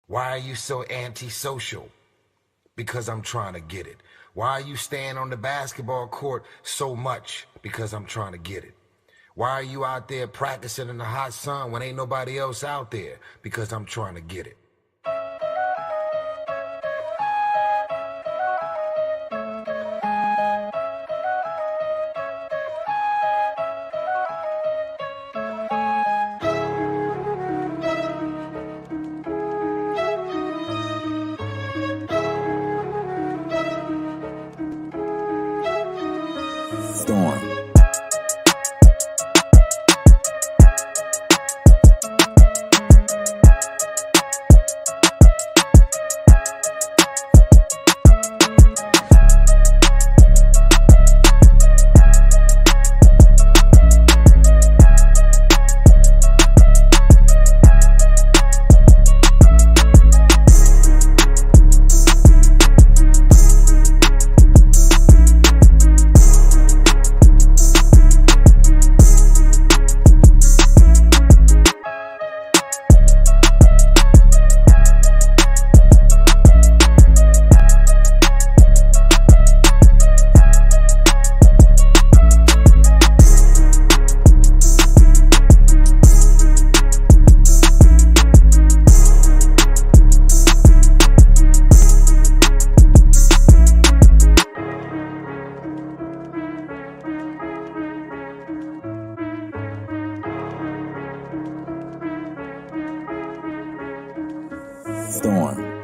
Why are you so antisocial? Because I'm trying to get it. Why are you staying on the basketball court so much? Because I'm trying to get it. Why are you out there practicing in the hot sun when ain't nobody else out there? Because I'm trying to get it. Storm. Storm.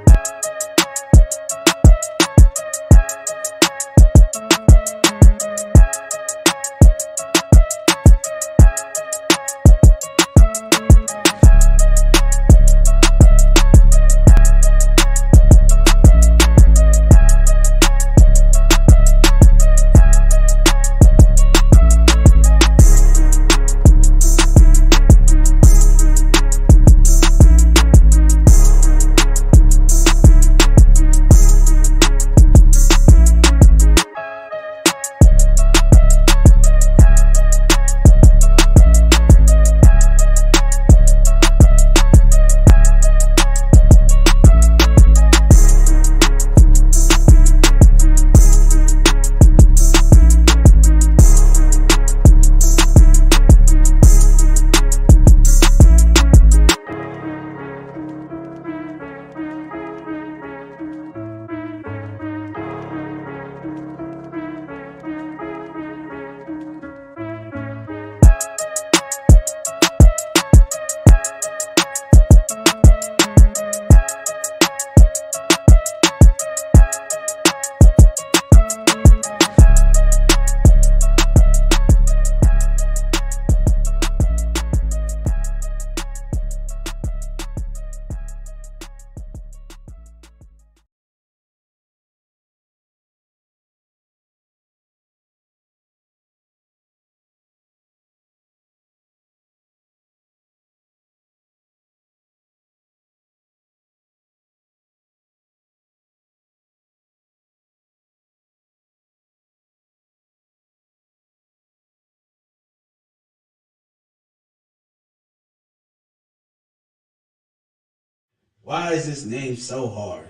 Why is this name so hard?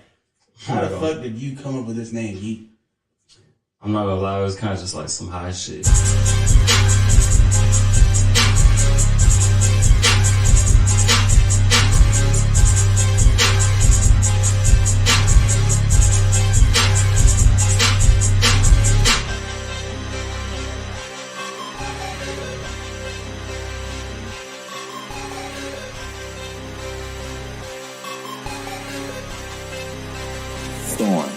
How the fuck did you come up with this name, Yeet? I'm not gonna lie, it was kind of just like some high shit. Storm.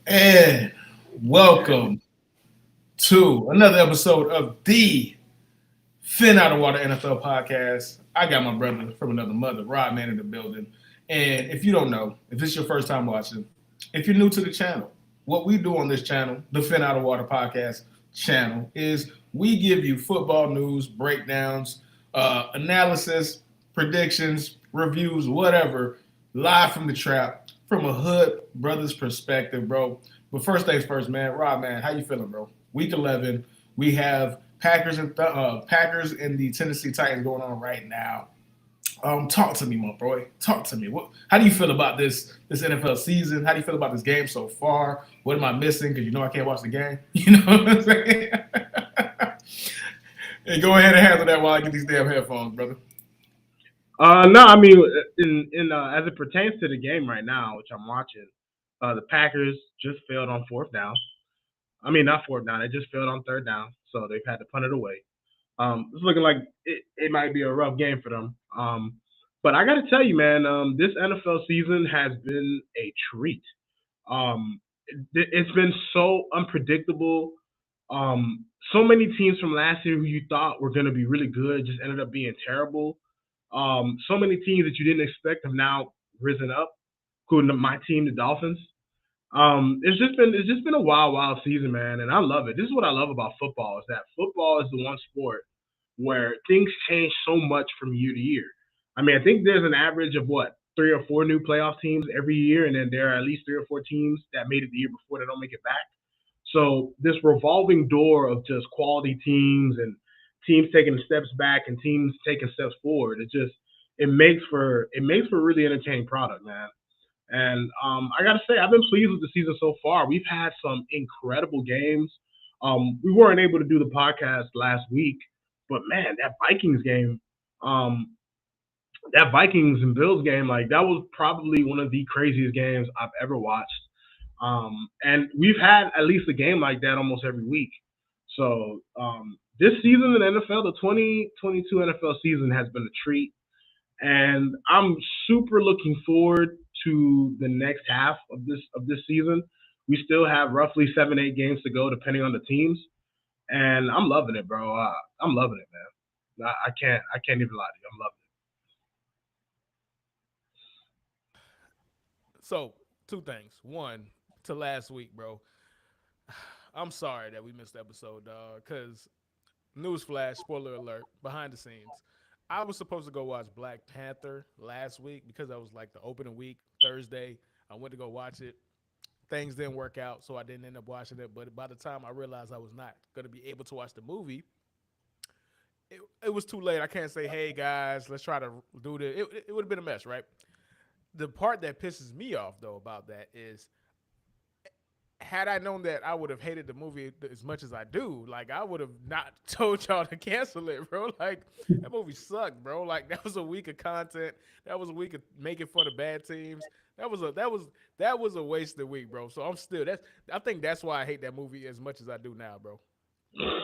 And welcome to another episode of the Phin Outta NFL podcast. I got my brother from another mother, Rodman, in the building. And if you don't know, if this is your first time watching, if you're new to the channel, what we do on this channel, the Phin Outta podcast channel, is we give you football news, breakdowns, analysis, predictions, reviews, whatever, live from the trap, from a hood brother's perspective, bro. But first things first, man. Rob, man, how you feeling, bro? Week 11, we have Packers and the Tennessee Titans going on right now. Talk to me, my boy. Talk to me. How do you feel about this NFL season? How do you feel about this game so far? What am I missing? Because you know I can't watch the game. You know what I'm saying? Hey, go ahead and handle that while I get these damn headphones, brother. No, I mean, in as it pertains to the game right now, which I'm watching, the Packers just failed on fourth down. I mean, not fourth down; they just failed on third down, so they've had to punt it away. It's looking like it might be a rough game for them. But I got to tell you, man, this NFL season has been a treat. It's been so unpredictable. So many teams from last year who you thought were going to be really good just ended up being terrible. So many teams that you didn't expect have now risen up, including my team, the Dolphins. It's just been a wild season, man, and I love it. This is what I love about football is that football is the one sport where things change so much from year to year. I mean, I think there's an average of what 3 or 4 new playoff teams every year, and then there are at least 3 or 4 teams that made it the year before that don't make it back. So this revolving door of just quality teams and teams taking steps back and teams taking steps forward, it makes for a really entertaining product, man. And I got to say, I've been pleased with the season so far. We've had some incredible games. We weren't able to do the podcast last week, but man, um, that Vikings and Bills game, like that was probably one of the craziest games I've ever watched. And we've had at least a game like that almost every week. So this season in the NFL, the 2022 NFL season has been a treat, and I'm super looking forward to the next half of this season. We still have roughly 7, 8 games to go, depending on the teams, and I'm loving it, bro. I'm loving it, man. I can't even lie to you. I'm loving So, two things. One, to last week, bro. I'm sorry that we missed the episode, dog. Because, newsflash, spoiler alert, behind the scenes. I was supposed to go watch Black Panther last week because that was like the opening week, Thursday. I went to go watch it. Things didn't work out, so I didn't end up watching it. But by the time I realized I was not going to be able to watch the movie, it was too late. I can't say, hey, guys, let's try to do this. It would have been a mess, right? The part that pisses me off, though, about that is had I known that, I would have hated the movie as much as I do. Like, I would have not told y'all to cancel it, bro. Like, that movie sucked, bro. Like, that was a week of content. That was a week of making fun of bad teams. That was a wasted week, bro. So I'm still that's. I think that's why I hate that movie as much as I do now, bro. I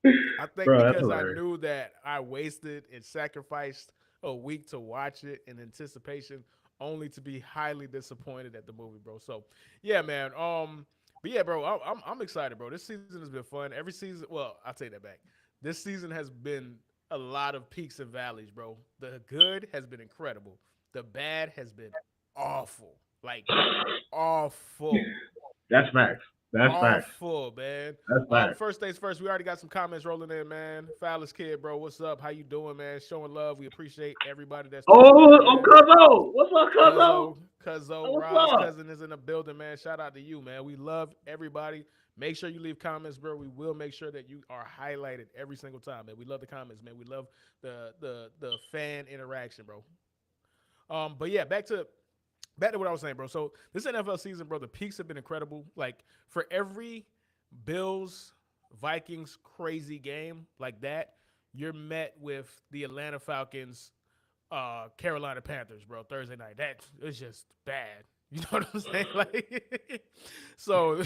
it, think bro. That's because I hilarious. knew that I wasted and sacrificed a week to watch it in anticipation, only to be highly disappointed at the movie, bro. So, yeah, man. But yeah, bro, I'm excited, bro. This season has been fun. Every season, well, I'll take that back. This season has been a lot of peaks and valleys, bro. The good has been incredible. The bad has been awful, like awful. That's facts. That's facts. Awful, man. That's facts. First things first, we already got some comments rolling in, man. Phallus Kid, bro, what's up? How you doing, man? Showing love. We appreciate everybody that's tuning in, Oh, man. Cuzzo. What's up, Cuzzo? Cuzzo, What's Rod's up? cousin is in the building, man. Shout out to you, man. We love everybody. Make sure you leave comments, bro. We will make sure that you are highlighted every single time, man. We love the comments, man. We love the fan interaction, bro. But yeah, back to what I was saying, bro. So this NFL season, bro, the peaks have been incredible. Like for every Bills Vikings crazy game like that, you're met with the Atlanta Falcons, Carolina Panthers, bro. Thursday night. That is just bad. You know what I'm saying? Like, so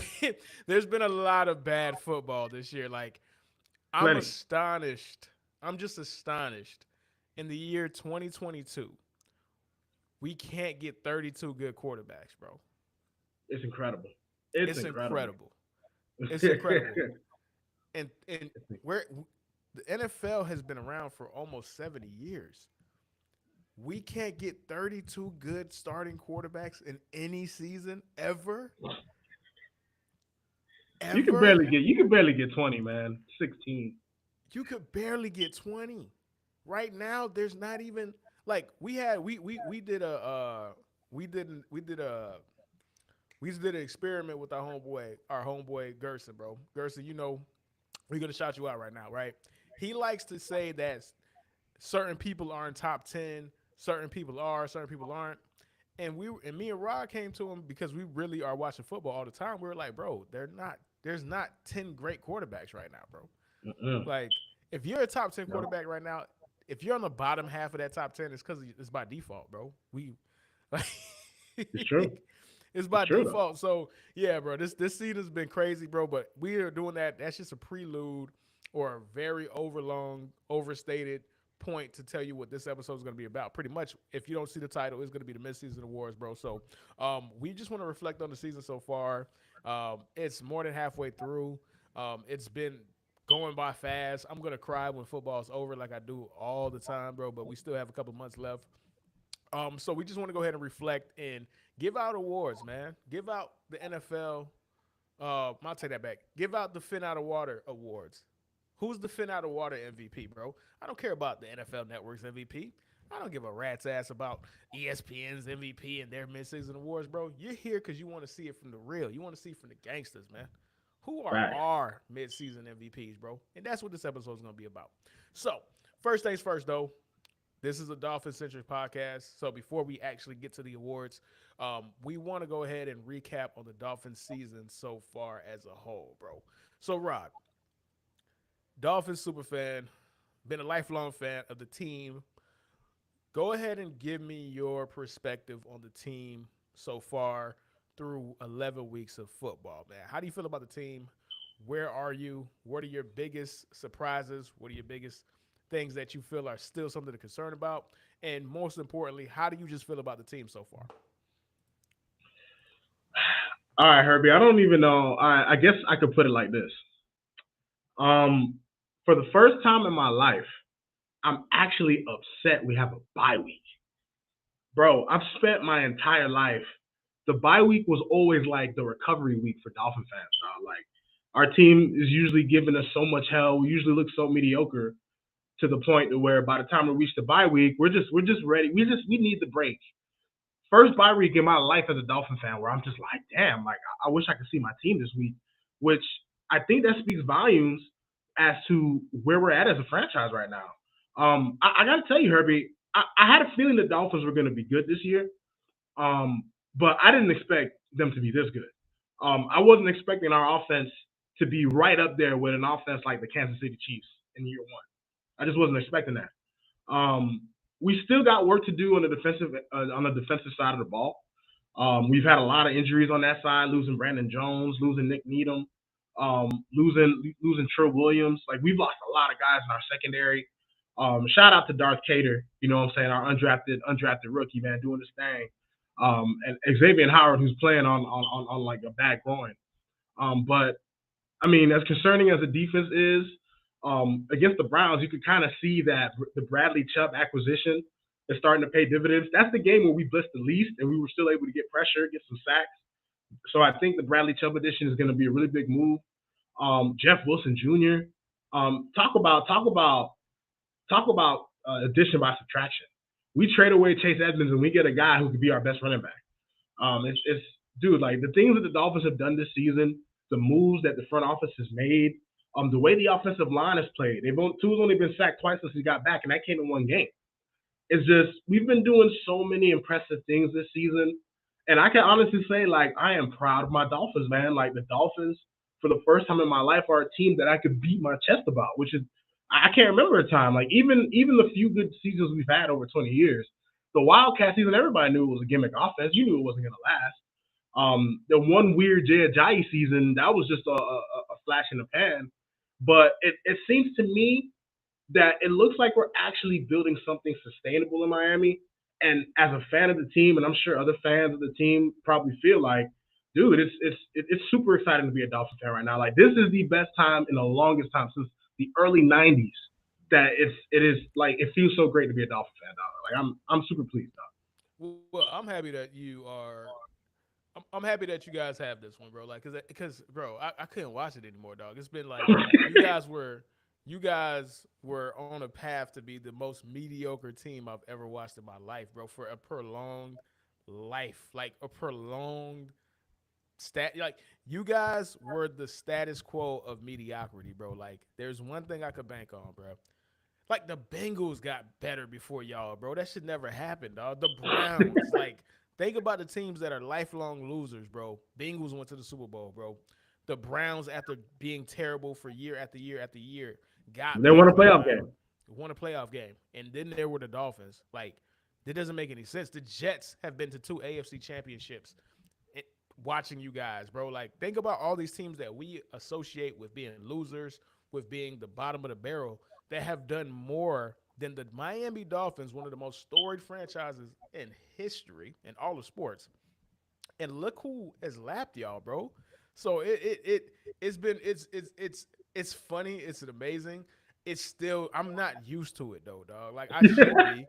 there's been a lot of bad football this year. Like, I'm Plenty. astonished. I'm just astonished. In the year 2022, we can't get 32 good quarterbacks, bro. It's incredible. It's incredible. It's incredible. And where the NFL has been around for almost 70 years. We can't get 32 good starting quarterbacks in any season ever. You can Ever. barely get 20, man. 16. You could barely get 20. Right now, there's not even like we had we did a we just did an experiment with our homeboy Gerson, bro. Gerson, we're gonna shout you out right now, right? He likes to say that certain people are in top 10, certain people aren't. And me and Rod came to him because we really are watching football all the time. We were like, bro, there's not 10 great quarterbacks right now, bro. Like, if you're a top 10 quarterback right now, if you're on the bottom half of that top 10, it's because it's by default, bro. It's true. It's by It's true, default. So yeah, bro, this season's been crazy, bro. But we are doing that. That's just a prelude or a very overstated point to tell you what this episode is going to be about. Pretty much, if you don't see the title, it's going to be the Midseason Awards, bro. So we just want to reflect on the season so far. It's more than halfway through. It's been going by fast. I'm going to cry when football's over like I do all the time, bro. But we still have a couple months left. So we just want to go ahead and reflect and give out awards, man. Give out the NFL. I'll take that back. Give out the Phin Outta awards. Who's the Phin Outta MVP, bro? I don't care about the NFL Network's MVP. I don't give a rat's ass about ESPN's MVP and their midseason awards, bro. You're here because you want to see it from the real. You want to see it from the gangsters, man. Who are our midseason MVPs, bro? And that's what this episode is going to be about. So, first things first, though. This is a Dolphin-centric podcast. So before we actually get to the awards, we want to go ahead and recap on the Dolphins season so far as a whole, bro. So, Rod, Dolphins superfan, been a lifelong fan of the team. Go ahead and give me your perspective on the team so far through 11 weeks of football, man. How do you feel about the team? Where are you? What are your biggest surprises? What are your biggest things that you feel are still something to concern about? And most importantly, how do you just feel about the team so far? All right, Herbie. I don't even know. I guess I could put it like this. For the first time in my life, I'm actually upset we have a bye week. Bro, I've spent my entire life. The bye week was always like the recovery week for Dolphin fans, dog. Like, our team is usually giving us so much hell. We usually look so mediocre to the point where by the time we reach the bye week, we're just ready. We need the break. First bye week in my life as a Dolphin fan where I'm just like, damn, like I wish I could see my team this week, which I think that speaks volumes as to where we're at as a franchise right now. I got to tell you, Herbie, I had a feeling the Dolphins were going to be good this year, but I didn't expect them to be this good. I wasn't expecting our offense to be right up there with an offense like the Kansas City Chiefs in year one. I just wasn't expecting that. We still got work to do on the defensive side of the ball. We've had a lot of injuries on that side, losing Brandon Jones, losing Nick Needham, losing Trill Williams. Like, we've lost a lot of guys in our secondary. Shout out to Darth Cater, you know what I'm saying, our undrafted rookie, man, doing his thing. And Xavier Howard, who's playing on like a bad groin. But I mean, as concerning as the defense is, against the Browns, you could kind of see that the Bradley Chubb acquisition is starting to pay dividends. That's the game where we blitzed the least, and we were still able to get pressure, get some sacks. So I think the Bradley Chubb addition is going to be a really big move. Jeff Wilson Jr. Talk about addition by subtraction. We trade away Chase Edmonds, and we get a guy who could be our best running back. Dude, like the things that the Dolphins have done this season, the moves that the front office has made. The way the offensive line has played. Tua's only been sacked twice since he got back, and that came in one game. It's just, we've been doing so many impressive things this season. And I can honestly say, like, I am proud of my Dolphins, man. Like, the Dolphins, for the first time in my life, are a team that I could beat my chest about, which is, I can't remember a time. Like, even the few good seasons we've had over 20 years, the Wildcat season, everybody knew it was a gimmick offense. You knew it wasn't going to last. The one weird Jay Ajayi season, that was just a flash in the pan. But it seems to me that it looks like we're actually building something sustainable in Miami. And as a fan of the team, and I'm sure other fans of the team probably feel like, dude, it's super exciting to be a Dolphins fan right now. Like this is the best time in the longest time since the early '90s that it is like it feels so great to be a Dolphins fan, dog. Like I'm super pleased, dog. Well, I'm happy that you are. I'm happy that you guys have this one, bro. Like, cause bro, I couldn't watch it anymore, dog. It's been like you guys were on a path to be the most mediocre team I've ever watched in my life, bro. For a prolonged life, like a prolonged like you guys were the status quo of mediocrity, bro. Like, there's one thing I could bank on, bro. Like the Bengals got better before y'all, bro. That should never happen, dog. The Browns, like, think about the teams that are lifelong losers, bro. Bengals went to the Super Bowl, bro. The Browns, after being terrible for year after year after year, got They won a back playoff online, game. won a playoff game, and then there were the Dolphins. Like, that doesn't make any sense. The Jets have been to 2 AFC championships. Watching you guys, bro. Like, think about all these teams that we associate with being losers, with being the bottom of the barrel, that have done more than the Miami Dolphins, one of the most storied franchises in history in all of sports. And look who has lapped y'all, bro. So it's funny, it's amazing. It's still, I'm not used to it though, dog. Like, I should be.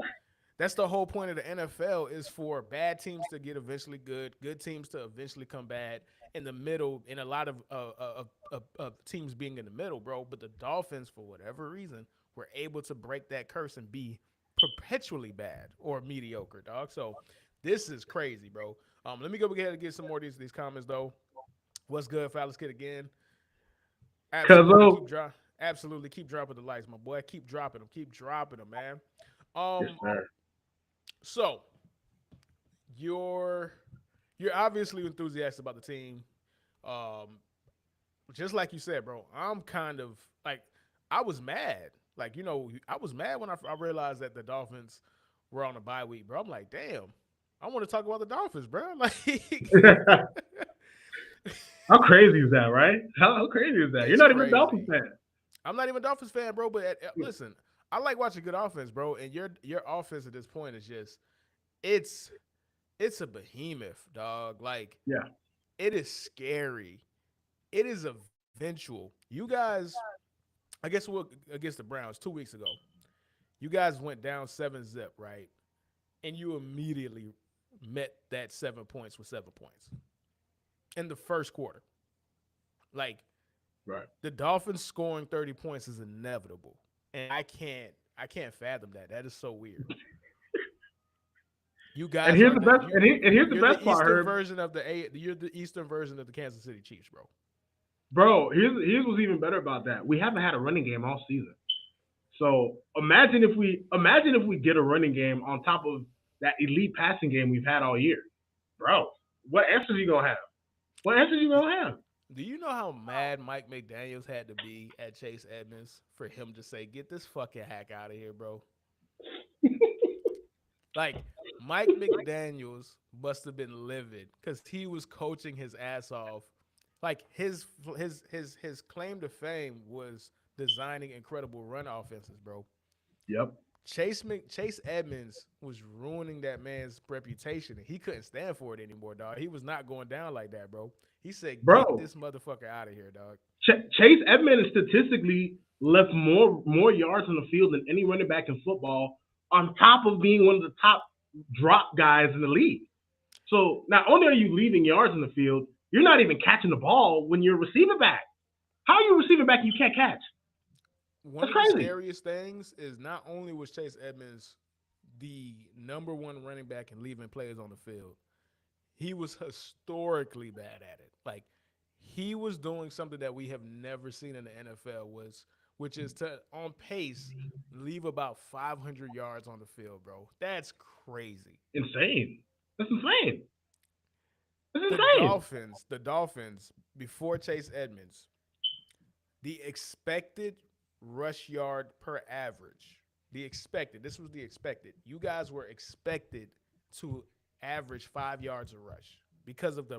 That's the whole point of the NFL, is for bad teams to get eventually good teams to eventually come bad in the middle, and a lot of teams being in the middle, bro. But the Dolphins, for whatever reason, were able to break that curse and be perpetually bad or mediocre, dog. So this is crazy, bro. Let me go ahead and get some more of these comments, though. What's good, fellas? Kid again. Absolutely keep dropping the lights, my boy. Keep dropping them, man. Yes, sir. So you're obviously enthusiastic about the team. Just like you said, bro, I'm kind of like, I was mad. Like, I was mad when I realized that the Dolphins were on a bye week, bro. I'm like, damn, I want to talk about the Dolphins, bro. Like, How crazy is that, right? How crazy is that? You're not even a Dolphins fan. I'm not even a Dolphins fan, bro. But listen, I like watching good offense, bro. And your offense at this point is just, it's a behemoth, dog. Like, yeah, it is scary. It is eventual. You guys, I guess against the Browns 2 weeks ago, you guys went down 7-0, right? And you immediately met that 7 points with 7 points in the first quarter. Like, right. The Dolphins scoring 30 points is inevitable. And I can't fathom that. That is so weird. You guys, and here's the best. And here's the best part. You're the Eastern version of the Kansas City Chiefs, bro. Bro, here's what's even better about that. We haven't had a running game all season. So imagine if we get a running game on top of that elite passing game we've had all year, bro. What answers are you gonna have? Do you know how mad Mike McDaniels had to be at Chase Edmonds for him to say, "Get this fucking hack out of here, bro"? Like, Mike McDaniels must have been livid because he was coaching his ass off. Like, his claim to fame was designing incredible run offenses, bro. Yep. Chase Edmonds was ruining that man's reputation, and he couldn't stand for it anymore, dog. He was not going down like that, bro. He said, "Get this motherfucker out of here, dog." Chase Edmonds statistically left more yards on the field than any running back in football, on top of being one of the top drop guys in the league. So not only are you leaving yards in the field, you're not even catching the ball when you're receiving back. How are you receiving back and you can't catch? One of the scariest things is not only was Chase Edmonds the number one running back and leaving players on the field, he was historically bad at it. Like, he was doing something that we have never seen in the NFL, which is to, on pace, leave about 500 yards on the field, bro. That's crazy. Insane. That's insane. The Dolphins, before Chase Edmonds, the expected rush yard per average, this was the expected. You guys were expected to average 5 yards a rush because of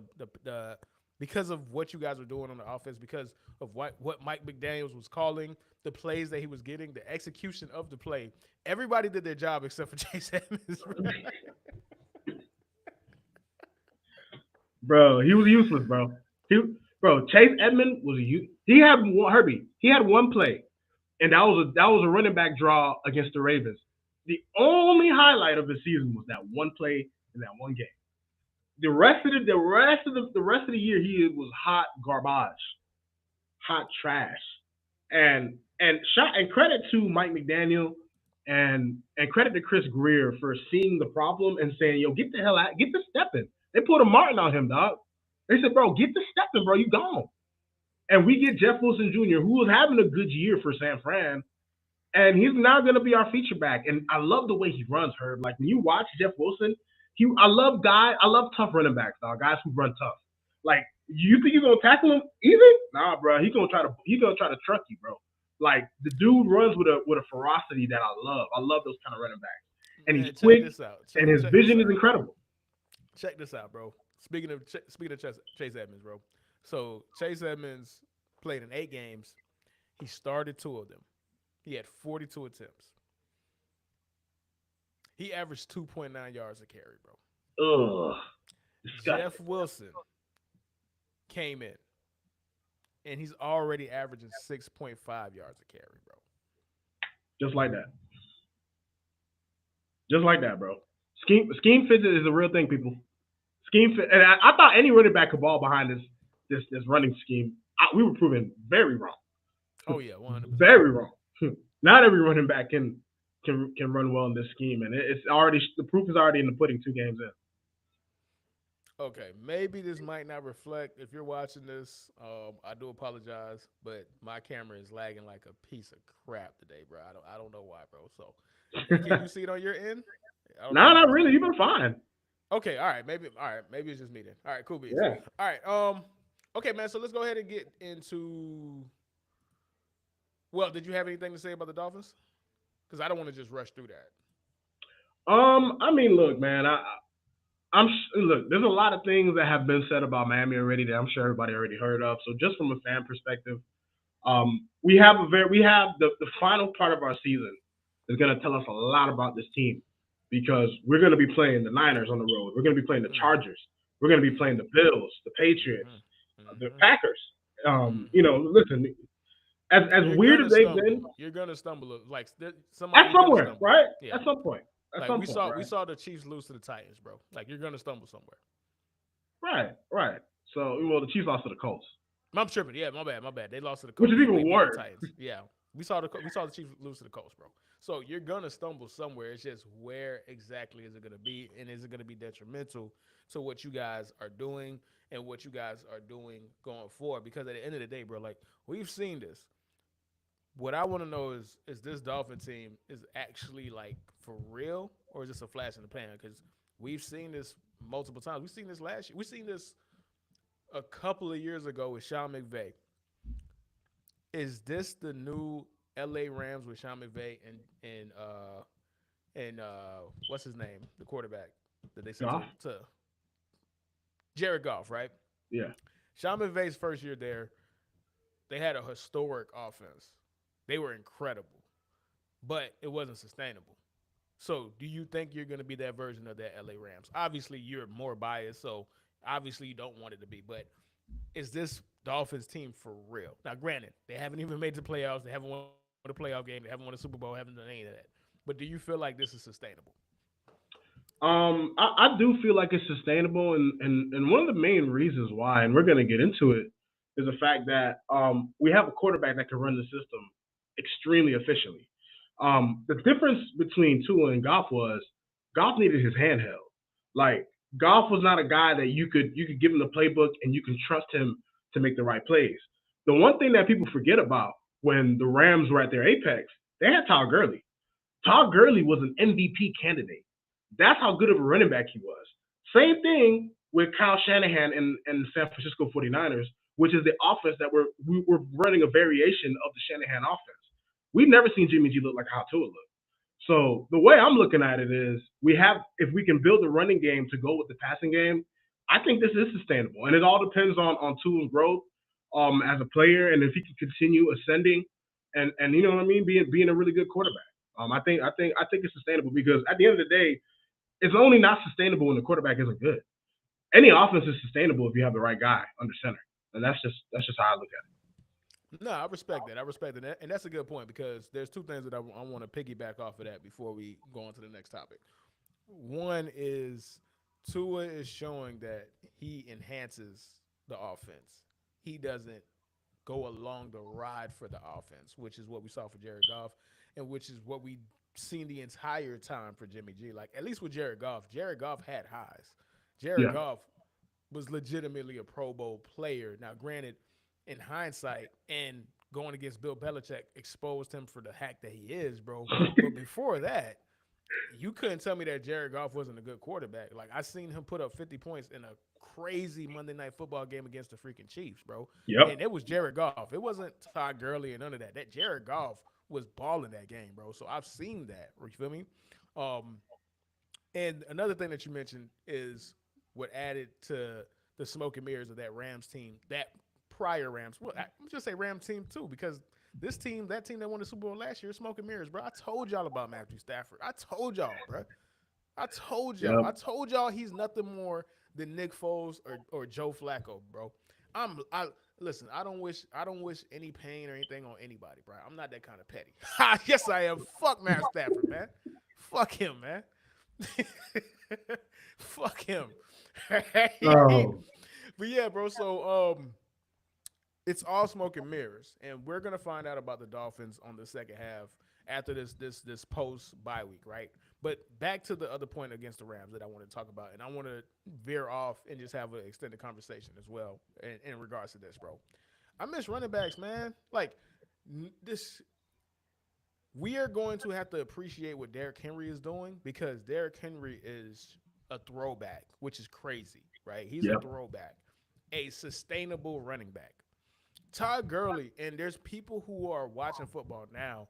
because of what you guys were doing on the offense, because of what Mike McDaniels was calling, the plays that he was getting, the execution of the play. Everybody did their job except for Chase Edmonds. Bro, he was useless, bro. Bro, Chase Edmond was he had one Herbie. He had one play, and that was a running back draw against the Ravens. The only highlight of the season was that one play in that one game. The rest of the year he was hot garbage, hot trash, and credit to Mike McDaniel and credit to Chris Greer for seeing the problem and saying, yo, get the hell out, get the stepping. They put a Martin on him, dog. They said, bro, get the stepping, bro, you gone. And we get Jeff Wilson Jr., who was having a good year for San Fran, and he's now going to be our feature back. And I love the way he runs, Herb. Like when you watch Jeff Wilson, I love tough running backs, dog. Guys who run tough. Like you think you're gonna tackle him easy? Nah, bro. He's gonna try to truck you, bro. Like the dude runs with a ferocity that I love. I love those kind of running backs. And he's quick, and his vision is incredible. Check this out, bro. Speaking of Chase Edmonds, bro. So Chase Edmonds played in 8 games. He started 2 of them. He had 42 attempts. He averaged 2.9 yards a carry, bro. Ugh. Jeff Wilson came in, and he's already averaging 6.5 yards a carry, bro. Just like that. Just like that, bro. Scheme fit is a real thing, people. Scheme fit, and I thought any running back could ball behind this running scheme. We were proven very wrong. Oh yeah, 100%. Very wrong. Not every running back can run well in this scheme, and it's already the proof is already in the pudding 2 games in. Okay, maybe this might not reflect. If you're watching this, I do apologize, but my camera is lagging like a piece of crap today, bro. I don't know why, bro. So, can you see it on your end? No, not really. You've been fine. Okay, all right, maybe it's just me then. All right, cool beans. Yeah. All right, okay, man. So let's go ahead and get into. Well, did you have anything to say about the Dolphins? Because I don't want to just rush through that. I mean, look, man. Look. There's a lot of things that have been said about Miami already that I'm sure everybody already heard of. So just from a fan perspective, we have the final part of our season is going to tell us a lot about this team because we're going to be playing the Niners on the road. We're going to be playing the Chargers. We're going to be playing the Bills, the Patriots, the Packers. Listen. As weird as they've been, you're gonna stumble like at somewhere, right? Yeah. At some point. We saw the Chiefs lose to the Titans, bro. Like you're gonna stumble somewhere. Right. So, the Chiefs lost to the Colts. I'm tripping. Yeah, my bad. They lost to the Colts. Which is even worse. Titans. Yeah, we saw the Chiefs lose to the Colts, bro. So you're gonna stumble somewhere. It's just where exactly is it gonna be, and is it gonna be detrimental to what you guys are doing and what you guys are doing going forward? Because at the end of the day, bro, like we've seen this. What I want to know is this Dolphin team is actually like for real, or is this a flash in the pan? Because we've seen this multiple times. We've seen this last year. We've seen this a couple of years ago with Sean McVay. Is this the new LA Rams with Sean McVay and what's his name, the quarterback that they sent to Jared Goff, right? Yeah. Sean McVay's first year there, they had a historic offense. They were incredible, but it wasn't sustainable. So do you think you're going to be that version of that LA Rams? Obviously, you're more biased, so obviously you don't want it to be. But is this Dolphins team for real? Now, granted, they haven't even made the playoffs. They haven't won a playoff game. They haven't won a Super Bowl. Haven't done any of that. But do you feel like this is sustainable? I do feel like it's sustainable, and one of the main reasons why, and we're going to get into it, is the fact that we have a quarterback that can run the system extremely efficiently. The difference between Tua and Goff was Goff needed his handheld. Like Goff was not a guy that you could give him the playbook and you can trust him to make the right plays. The one thing that people forget about when the Rams were at their apex, they had Todd Gurley. Todd Gurley was an MVP candidate. That's how good of a running back he was. Same thing with Kyle Shanahan and San Francisco 49ers, which is the offense that we were running a variation of the Shanahan offense. We've never seen Jimmy G look like how Tua looked. So the way I'm looking at it is if we can build a running game to go with the passing game, I think this is sustainable. And it all depends on Tua's growth as a player and if he can continue ascending and you know what I mean, being a really good quarterback. I think it's sustainable because at the end of the day, it's only not sustainable when the quarterback isn't good. any offense is sustainable if you have the right guy under center, and that's just how I look at No, I respect that. I respect that, and that's a good point because there's two things that I want to piggyback off of that before we go on to the next topic. One is Tua is showing that he enhances the offense. He doesn't go along the ride for the offense, which is what we saw for Jared Goff, and which is what we seen the entire time for Jimmy G. Like at least with Jared Goff had highs. it. Jared Yeah, Goff was legitimately a Pro Bowl player. Now, granted, in hindsight, and going against Bill Belichick exposed him for the hack that he is, bro. But before that, you couldn't tell me that Jared Goff wasn't a good quarterback. Like I seen him put up 50 points in a crazy Monday Night Football game against the freaking Chiefs, bro. yep. And it was Jared Goff. It wasn't Todd Gurley and none of that. That Jared Goff was balling that game, bro. So I've seen that. You feel me? Um, and another thing that you mentioned is what added to the smoke and mirrors of that Rams team, that prior Rams. Well, I'm just say Rams team too, because this team, that team that won the Super Bowl last year, smoke and mirrors, bro. I told y'all about Matthew Stafford. I told y'all, bro. I told y'all. Yep. I told y'all he's nothing more than Nick Foles or Joe Flacco, bro. I listen. I don't wish any pain or anything on anybody, bro. I'm not that kind of petty. Yes, I am. Fuck Matt Stafford, man. Fuck him, man. Fuck him. Oh, But yeah, bro. So it's all smoke and mirrors, and we're gonna find out about the Dolphins on the second half after this post bye week, right? But back to the other point against the Rams that I want to talk about, and I want to veer off and just have an extended conversation as well in regards to this, bro. I miss running backs, man. Like this, we are going to have to appreciate what Derrick Henry is doing because Derrick Henry is a throwback, which is crazy, right? He's a yep. throwback, a sustainable running back. Todd Gurley, and there's people who are watching football now.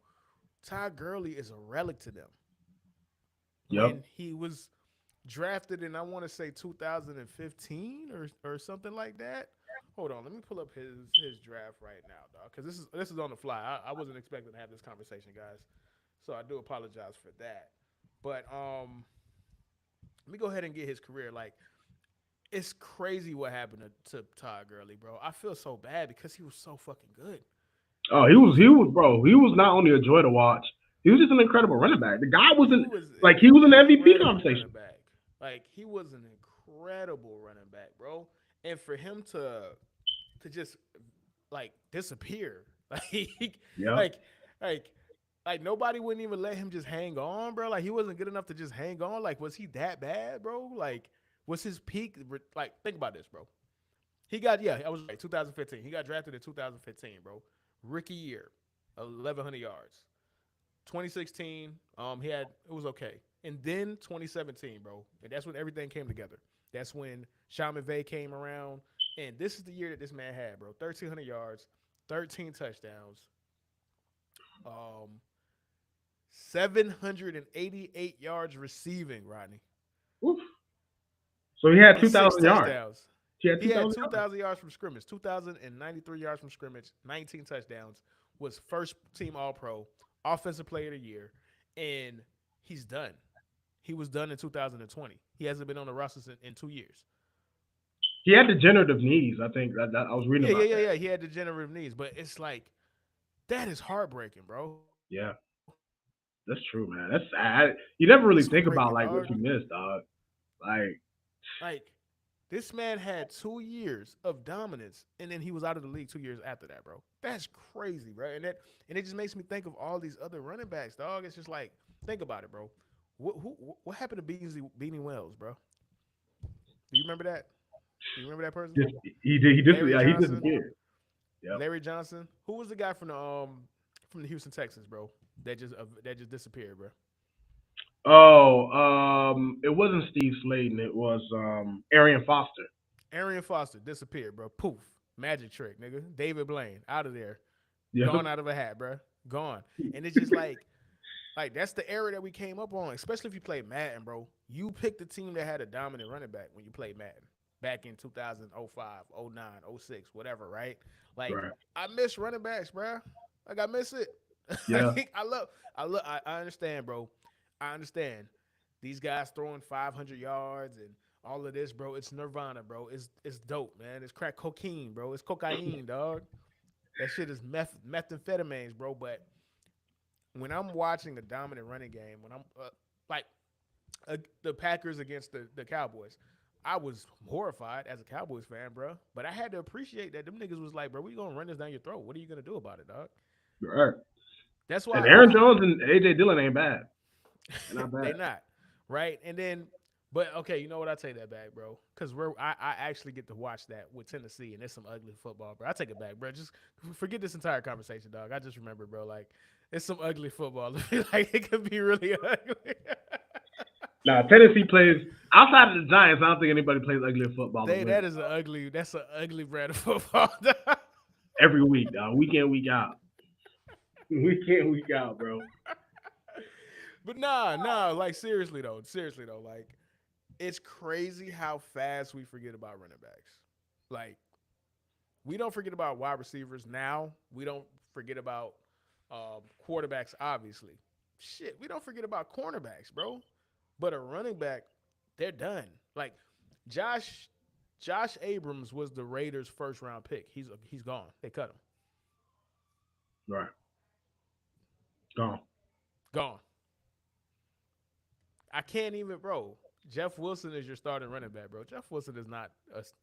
Todd Gurley is a relic to them. Yep. When he was drafted in, I want to say 2015 or something like that. Hold on, let me pull up his draft right now, dog, because this is on the fly. I wasn't expecting to have this conversation, guys, so I do apologize for that. But let me go ahead and get his career. Like, it's crazy what happened to Todd Gurley, bro. I feel so bad because he was so fucking good. Oh, he was, bro. He was not only a joy to watch. He was just an incredible running back. The guy wasn't he was in the MVP conversation. Back. Like he was an incredible running back, bro. And for him to just like disappear, Yeah. like nobody wouldn't even let him just hang on, bro. Like he wasn't good enough to just hang on. Like was he that bad, bro? Like was his peak? Like think about this, bro. I was right. 2015. He got drafted in 2015, bro. Rookie year, 1,100 yards. 2016, it was okay. And then 2017, bro. And that's when everything came together. That's when Sean McVay came around. And this is the year that this man had, bro. 1,300 yards, 13 touchdowns, 788 yards receiving, Rodney. Oof. So he had And 2,000 yards. touchdowns. He had He had 2,000 yards. 2,000 yards from scrimmage, 2,093 yards from scrimmage, 19 touchdowns, was first team All Pro, Offensive Player of the Year, and he's done. He was done in 2020. He hasn't been on the roster in 2 years. He had degenerative knees. I think that I was reading about that. Yeah. He had degenerative knees, but it's like that is heartbreaking, bro. Yeah, that's true, man. That's sad. You never really It's think about heartbreaking, what dog. you missed, dog. Like this man had 2 years of dominance, and then he was out of the league 2 years after that, bro. That's crazy, bro. And it just makes me think of all these other running backs, dog. It's just like think about it, bro. What happened to Beanie Wells, bro? Do you remember that? Do you remember that person? He did. He Larry disappeared. Yep. Larry Johnson. Who was the guy from the Houston Texans, bro? That just disappeared, bro. Oh, it wasn't Steve Slayton. It was Arian Foster. Arian Foster disappeared, bro. Poof. Magic trick, nigga. David Blaine out of there. Yeah. Gone out of a hat, bro. Gone. And it's just like that's the era that we came up on, especially if you play Madden, bro. You picked the team that had a dominant running back when you played Madden back in 2005, 09, 06, whatever, right? Like Right. I miss running backs, bro. Like I miss it. Yeah. I understand, bro. I understand. These guys throwing 500 yards and all of this, bro. It's Nirvana, bro. It's dope, man. It's crack cocaine, bro. It's cocaine, dog. That shit is methamphetamines, bro. But when I'm watching a dominant running game, when I'm like the Packers against the Cowboys, I was horrified as a Cowboys fan, bro. But I had to appreciate that them niggas was like, bro, we gonna run this down your throat. What are you gonna do about it, dog? Right. That's And why Aaron Jones and AJ Dillon ain't bad. They're not bad. they not right. And then, but okay, you know what? I take that back, bro, because I actually get to watch that with Tennessee, and it's some ugly football, bro. I take it back, bro. Just forget this entire conversation, dog. I just remember, bro, like it's some ugly football. Like it could be really ugly. Nah, Tennessee plays outside of the Giants. I don't think anybody plays ugly football. That's an ugly brand of football. Every week, dog. Week in, week out. Week in, week out, bro. But nah, like seriously though, like it's crazy how fast we forget about running backs. Like we don't forget about wide receivers now. We don't forget about quarterbacks, obviously. Shit, we don't forget about cornerbacks, bro. But a running back, they're done. Like Josh Abrams was the Raiders' first round pick. He's gone. They cut him. Right. Gone. I can't even, bro. Jeff Wilson is your starting running back, bro. Jeff Wilson is not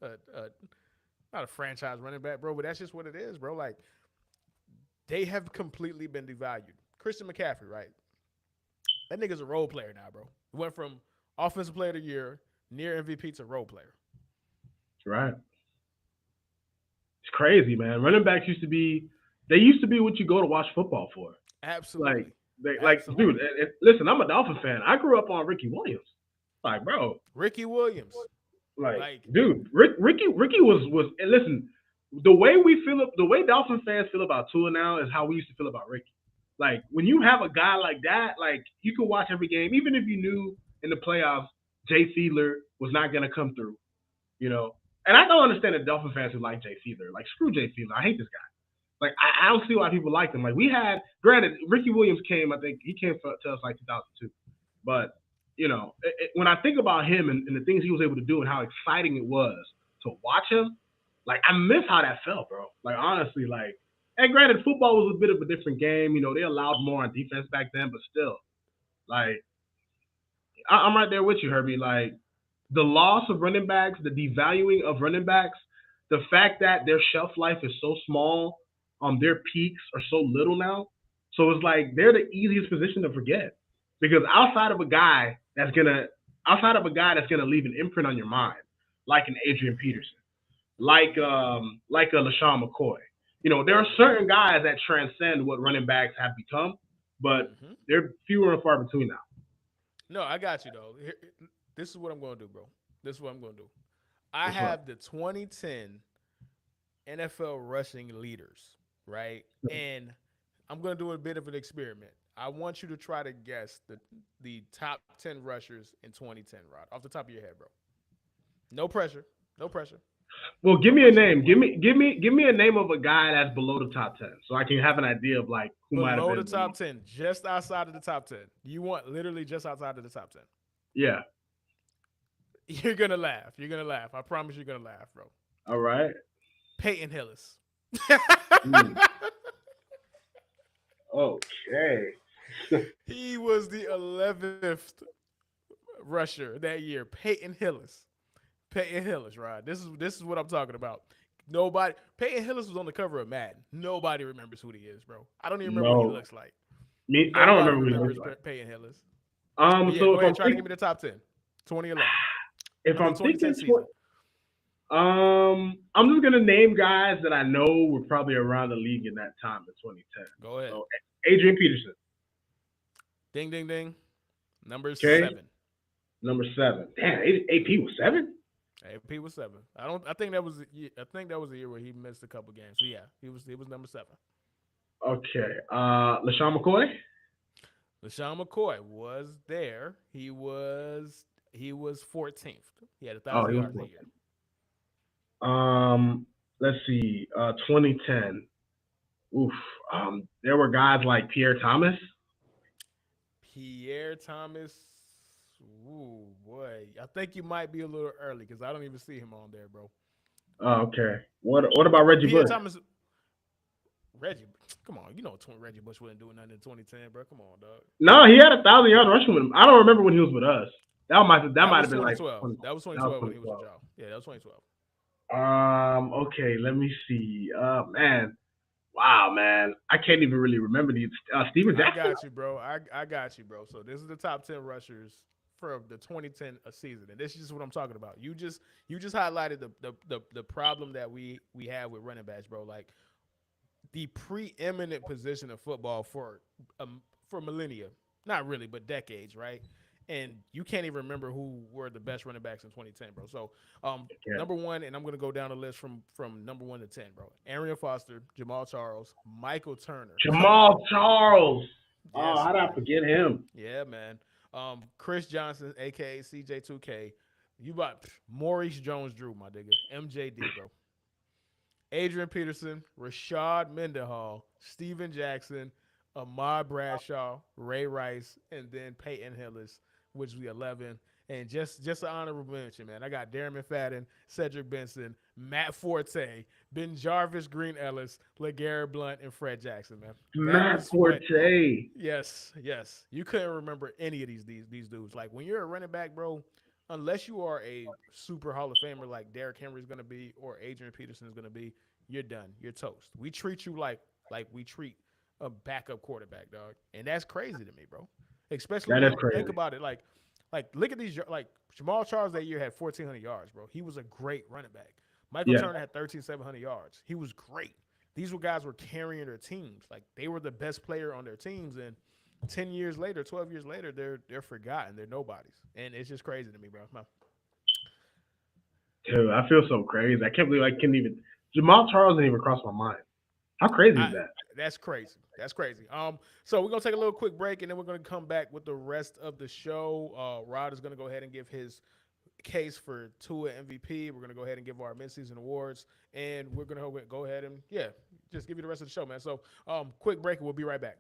not a franchise running back, bro. But that's just what it is, bro. Like they have completely been devalued. Christian McCaffrey, right? That nigga's a role player now, bro. He went from offensive player of the year, near MVP to role player. Right. It's crazy, man. Running backs used to be what you go to watch football for. Absolutely. Dude, listen, I'm a Dolphin fan. I grew up on Ricky Williams. Like, bro. Ricky Williams. Dude, Ricky was and listen, the way Dolphin fans feel about Tua now is how we used to feel about Ricky. Like, when you have a guy like that, like, you can watch every game, even if you knew in the playoffs Jay Fiedler was not going to come through, you know? And I don't understand the Dolphin fans who like Jay Fiedler. Like, screw Jay Fiedler. I hate this guy. Like, I don't see why people like him. Like, granted, Ricky Williams came, I think, he came to us like 2002. But, you know, when I think about him and the things he was able to do and how exciting it was to watch him, like, I miss how that felt, bro. Like, honestly, like, and granted, football was a bit of a different game. You know, they allowed more on defense back then, but still, like, I'm right there with you, Herbie. Like, the loss of running backs, the devaluing of running backs, the fact that their shelf life is so small, their peaks are so little now. So it's like they're the easiest position to forget because outside of a guy that's gonna leave an imprint on your mind, like an Adrian Peterson, like a LaShawn McCoy. You know, there are certain guys that transcend what running backs have become, but they're fewer and far between now. No, I got you, though. This is what I'm going to do, bro. This is what I'm going to do. I have the 2010 NFL rushing leaders, right? And I'm going to do a bit of an experiment. I want you to try to guess the top 10 rushers in 2010, Rod, off the top of your head, bro. No pressure. No pressure. Well, give me a name. Give me a name of a guy that's below the top 10, so I can have an idea of like who might have been below the top 10, just outside of the top 10. You want literally just outside of the top 10. Yeah. You're gonna laugh. I promise you're gonna laugh, bro. All right. Peyton Hillis. Okay. He was the 11th rusher that year. Peyton Hillis, Rod. This is what I'm talking about. Peyton Hillis was on the cover of Madden. Nobody remembers who he is, bro. I don't even remember what he looks like. I don't remember who he looks like. Peyton Hillis. So go ahead, try to give me the top 10. 2011. If I'm thinking, I'm just gonna name guys that I know were probably around the league in that time in 2010. Go ahead. So, Adrian Peterson. Ding, ding, ding. Number 7. 7. Damn, AP was 7. AP was 7. I think that was the year where he missed a couple games. So yeah, he was number 7. Okay. LaShawn McCoy. LaShawn McCoy was there. He was 14th. He had 1,000 yards a year. Let's see. 2010. Oof. There were guys like Pierre Thomas. Ooh, boy. I think you might be a little early because I don't even see him on there, bro. Oh, okay. What about Reggie Pierre Bush? Thomas, Reggie, come on. You know Reggie Bush wasn't doing nothing in 2010, bro. Come on, dog. No, he had 1,000 yards rushing with him. I don't remember when he was with us. That That might was have been like 2012. 20, That was that was 2012 when he was with 2012. y'all. Yeah, that was 2012. Okay, let me see. Man, wow, man, I can't even really remember these. Steven I Jackson. got you, bro. I got you, bro. So this is the top 10 rushers for the 2010 season, and this is just what I'm talking about. You just highlighted the problem that we have with running backs, bro. Like the preeminent position of football for millennia, not really, but decades, right? And you can't even remember who were the best running backs in 2010, bro. So, Yeah. number one, and I'm gonna go down the list from number 1 to 10, bro. Arian Foster, Jamal Charles, Michael Turner. Come on, Jamal Charles. Oh, yes, how did I man. forget him? Yeah, man. Chris Johnson, aka CJ2K. You got Maurice Jones-Drew, my nigga. MJD, bro. Adrian Peterson, Rashad Mendenhall, Steven Jackson, Ahmad Bradshaw, Ray Rice, and then Peyton Hillis, which we 11. And just an honorable mention, man. I got Darren McFadden, Cedric Benson, Matt Forte, Ben Jarvis, Green Ellis, LeGarrette Blunt, and Fred Jackson, man. That Matt is what. Forte. Yes, yes. You couldn't remember any of these dudes. Like when you're a running back, bro, unless you are a super Hall of Famer like Derrick Henry is gonna be or Adrian Peterson is gonna be, you're done. You're toast. We treat you like we treat a backup quarterback, dog, and that's crazy to me, bro. Especially That when is you think crazy. about it, like look at these like Jamal Charles that year had 1,400 yards, bro. He was a great running back. Michael Yeah, Turner had 13,700 yards. He was great. These were guys were carrying their teams. Like they were the best player on their teams, and 10 years later, 12 years later, they're forgotten. They're nobodies, and it's just crazy to me, bro. dude, I feel so crazy. I can't believe I couldn't even. Jamal Charles didn't even cross my mind. How crazy is I that? That's crazy. That's crazy. So we're gonna take a little quick break, and then we're gonna come back with the rest of the show. Rod is gonna go ahead and give his case for Tua MVP. We're gonna go ahead and give our midseason awards, and we're gonna go ahead and just give you the rest of the show, man. So quick break, and we'll be right back.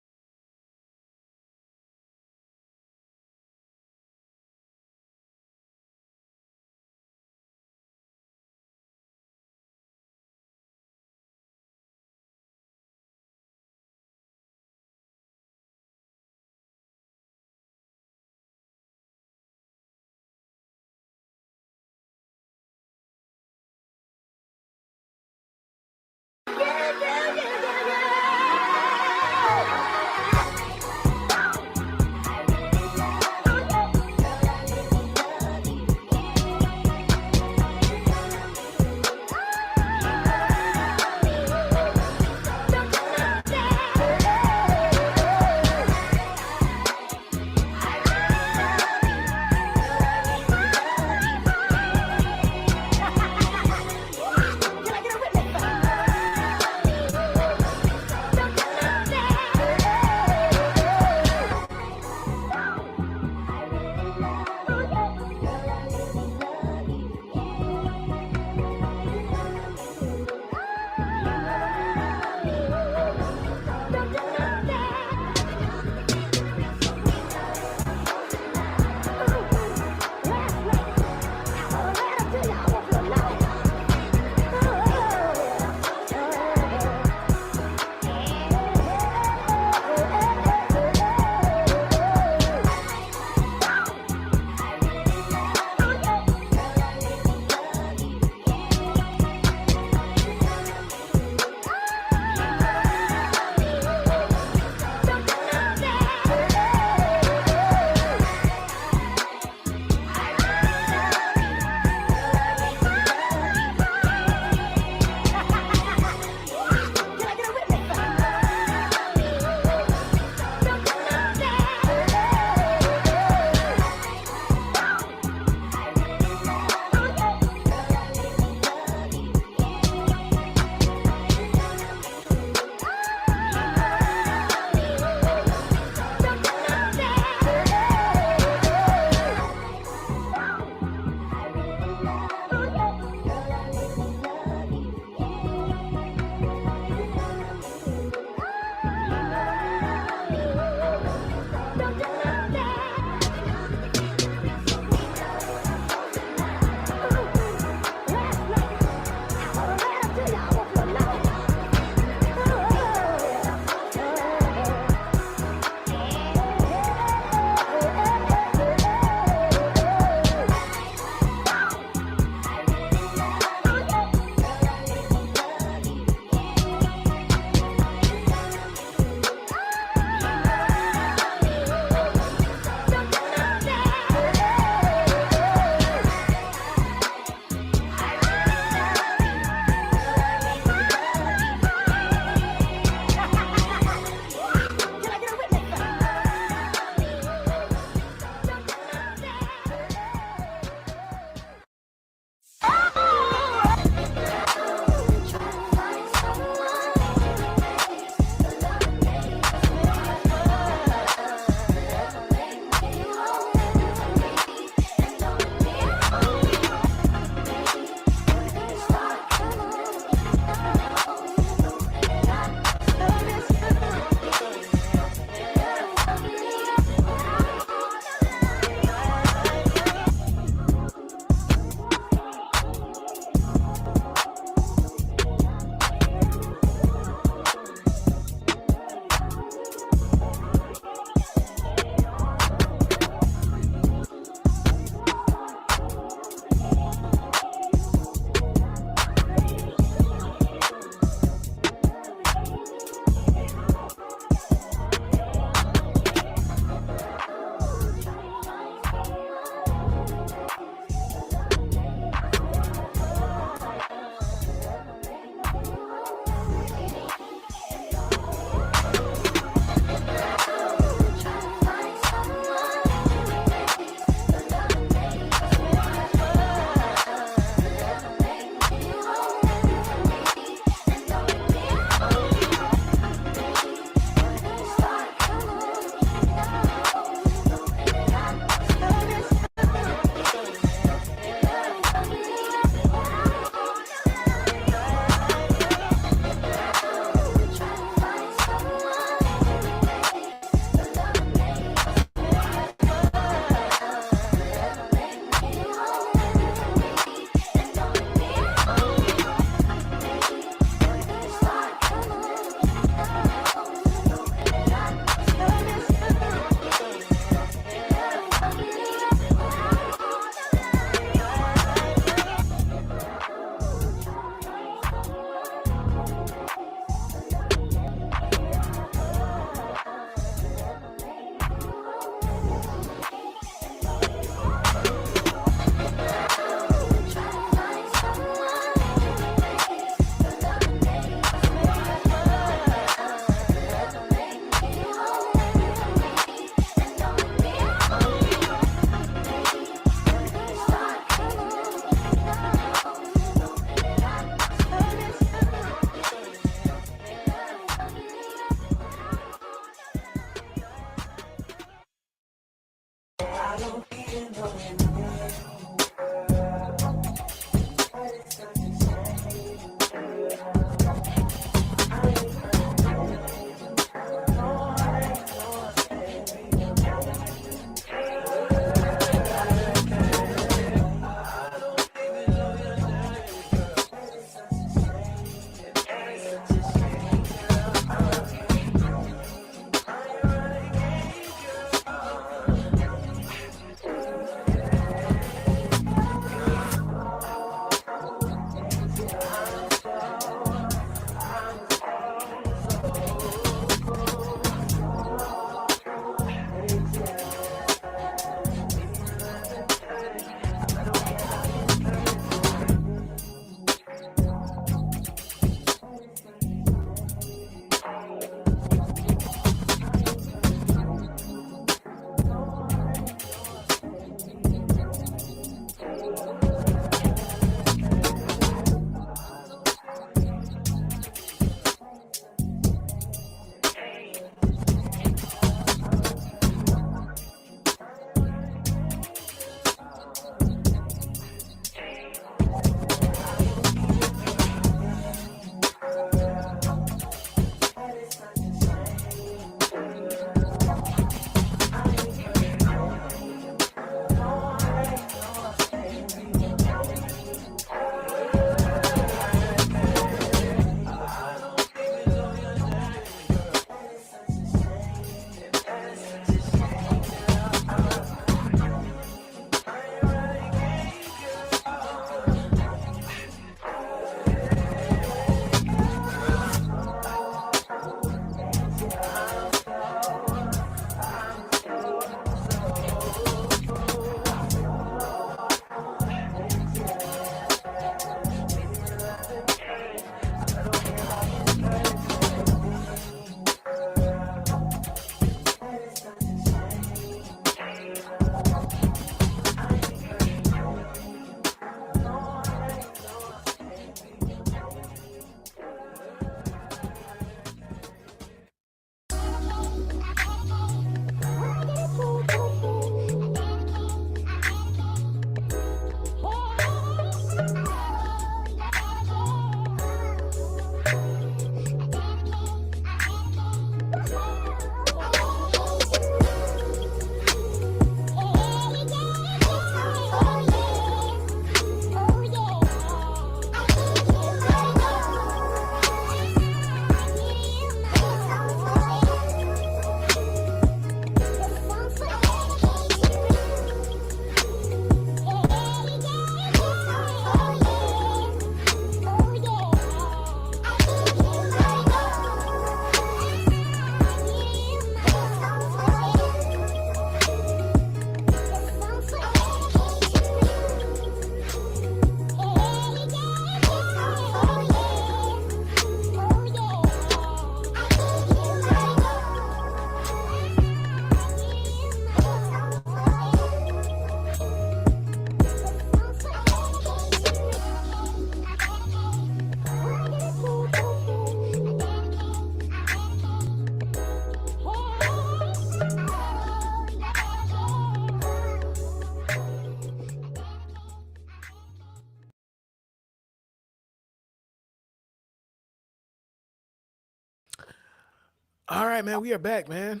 All right, man. We are back, man.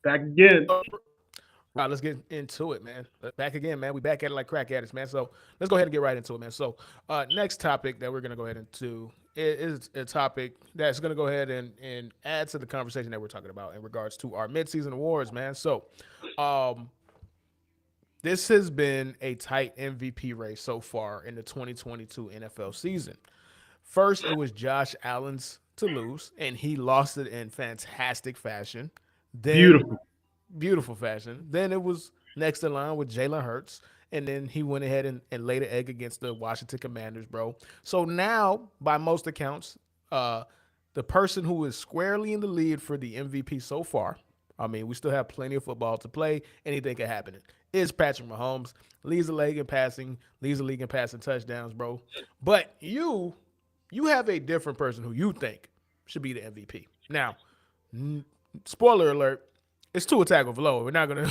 Back again. Right, let's get into it, man. Back again, man. We back at it like crack addicts, man. So let's go ahead and get right into it, man. So next topic that we're gonna go ahead into is a topic that's gonna go ahead and add to the conversation that we're talking about in regards to our midseason awards, man. So this has been a tight MVP race so far in the 2022 NFL season. First, it was Josh Allen's to lose, and he lost it in fantastic fashion. Then beautiful fashion. Then it was next in line with Jalen Hurts. And then he went ahead and laid an egg against the Washington Commanders, bro. So now, by most accounts, the person who is squarely in the lead for the MVP so far, I mean, we still have plenty of football to play. Anything can happen. Is Patrick Mahomes. Leads the league in passing, leads the league in passing touchdowns, bro. But you have a different person who you think should be the MVP. Now, spoiler alert, it's Tua Tagovailoa. We're not gonna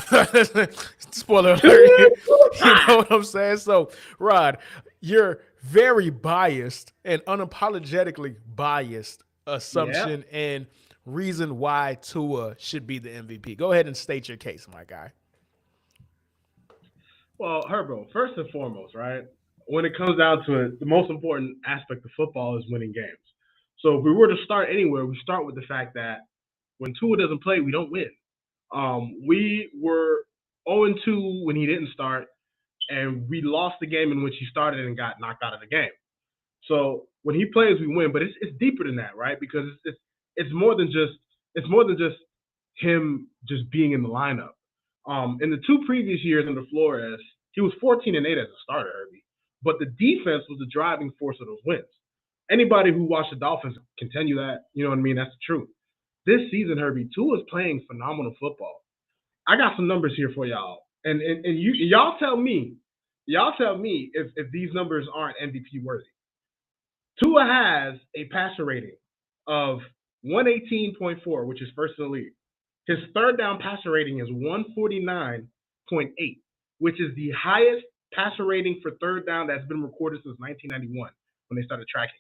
spoiler alert. You know what I'm saying? So, Rod, your very biased and unapologetically biased assumption and reason why Tua should be the MVP. Go ahead and state your case, my guy. Well, Herbo, first and foremost, right? When it comes down to it, the most important aspect of football is winning games. So if we were to start anywhere, we start with the fact that when Tua doesn't play, we don't win. We were 0-2 when he didn't start, and we lost the game in which he started and got knocked out of the game. So when he plays, we win. But it's deeper than that, right? Because it's more than just him just being in the lineup. In the two previous years under Flores, he was 14-8 as a starter, Herbie. But the defense was the driving force of those wins. Anybody who watched the Dolphins can tell you that. You know what I mean? That's the truth. This season, Herbie, Tua is playing phenomenal football. I got some numbers here for y'all, and y'all tell me if these numbers aren't MVP worthy. Tua has a passer rating of 118.4, which is first in the league. His third down passer rating is 149.8, which is the highest passer rating for third down that's been recorded since 1991 when they started tracking it.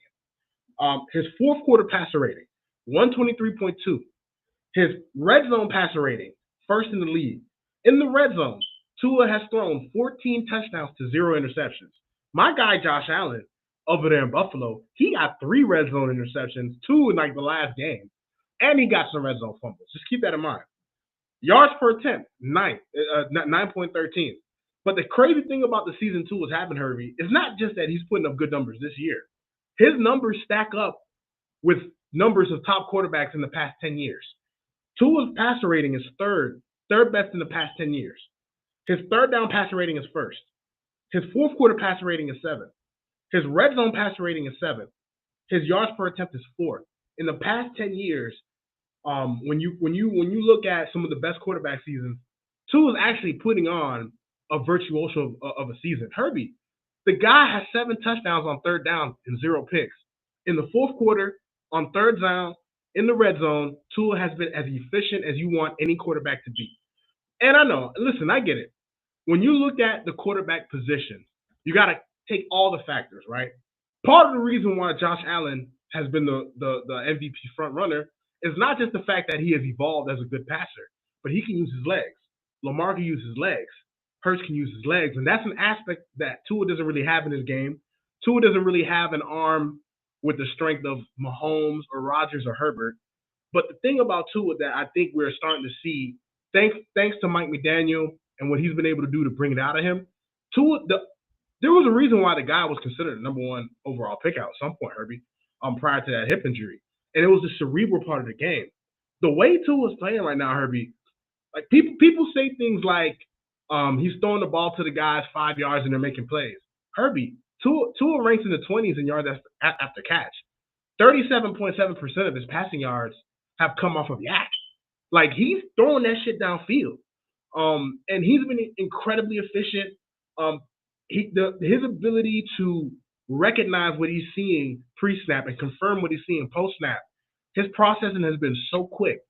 His fourth quarter passer rating, 123.2. His red zone passer rating, first in the league. In the red zone, Tua has thrown 14 touchdowns to 0 interceptions. My guy, Josh Allen, over there in Buffalo, he got 3 red zone interceptions, 2 in like the last game, and he got some red zone fumbles. Just keep that in mind. Yards per attempt, 9.13. But the crazy thing about the season 2 has happened, Herbie, is not just that he's putting up good numbers this year. His numbers stack up with numbers of top quarterbacks in the past 10 years. Tua's passer rating is third best in the past 10 years. His third down passer rating is first. His fourth quarter passer rating is 7. His red zone passer rating is 7. His yards per attempt is 4. In the past 10 years, when you look at some of the best quarterback seasons, Tua is actually putting on a virtuoso of a season. Herbie, the guy has 7 touchdowns on third down and 0 picks. In the fourth quarter, on third down, in the red zone, Tua has been as efficient as you want any quarterback to be. And I know, listen, I get it. When you look at the quarterback position, you got to take all the factors, right? Part of the reason why Josh Allen has been the MVP front runner is not just the fact that he has evolved as a good passer, but he can use his legs. Lamar can use his legs. Hurts can use his legs. And that's an aspect that Tua doesn't really have in his game. Tua doesn't really have an arm with the strength of Mahomes or Rodgers or Herbert. But the thing about Tua that I think we're starting to see, thanks to Mike McDaniel and what he's been able to do to bring it out of him, there was a reason why the guy was considered the number 1 overall pick out at some point, Herbie, prior to that hip injury. And it was the cerebral part of the game. The way Tua is playing right now, Herbie, like people say things like he's throwing the ball to the guys 5 yards and they're making plays. Herbie, Tua ranks in the 20s in yards after catch. 37.7% of his passing yards have come off of yak. Like, he's throwing that shit downfield. And he's been incredibly efficient. His ability to recognize what he's seeing pre-snap and confirm what he's seeing post-snap, his processing has been so quick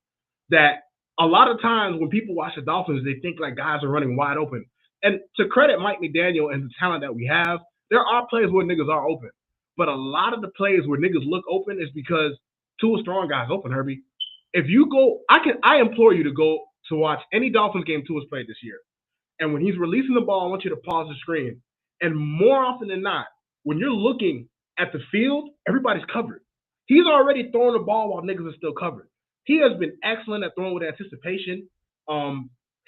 that a lot of times when people watch the Dolphins, they think like guys are running wide open. And to credit Mike McDaniel and the talent that we have, there are plays where niggas are open. But a lot of the plays where niggas look open is because Tua's throwing guys open, Herbie. If you go, I implore you to go to watch any Dolphins game Tua's played this year. And when he's releasing the ball, I want you to pause the screen. And more often than not, when you're looking at the field, everybody's covered. He's already throwing the ball while niggas are still covered. He has been excellent at throwing with anticipation.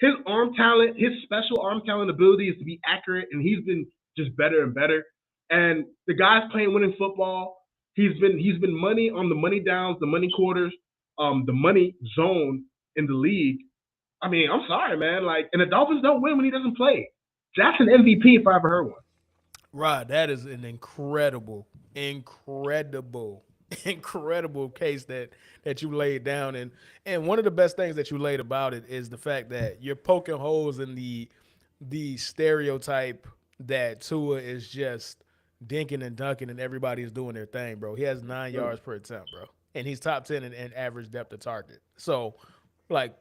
His arm talent, his special arm talent ability is to be accurate, and he's been just better and better. And the guy's playing winning football. He's been money on the money downs, the money quarters, the money zone in the league. I mean, I'm sorry, man. Like, and the Dolphins don't win when he doesn't play. That's an MVP if I ever heard one. Rod, that is an incredible case that you laid down. And one of the best things that you laid about it is the fact that you're poking holes in the stereotype that Tua is just dinking and dunking and everybody's doing their thing, bro. He has 9 yards per attempt, bro. And he's top 10 in average depth of target. So, like,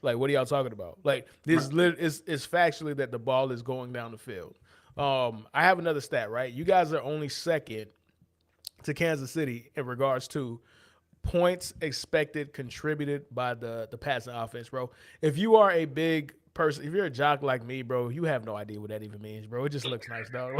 what are y'all talking about? Like, this is factually that the ball is going down the field. I have another stat, right? You guys are only second to Kansas City in regards to points expected contributed by the passing offense, bro. If you are a big person, if you're a jock like me, bro, you have no idea what that even means, bro. It just looks nice, dog.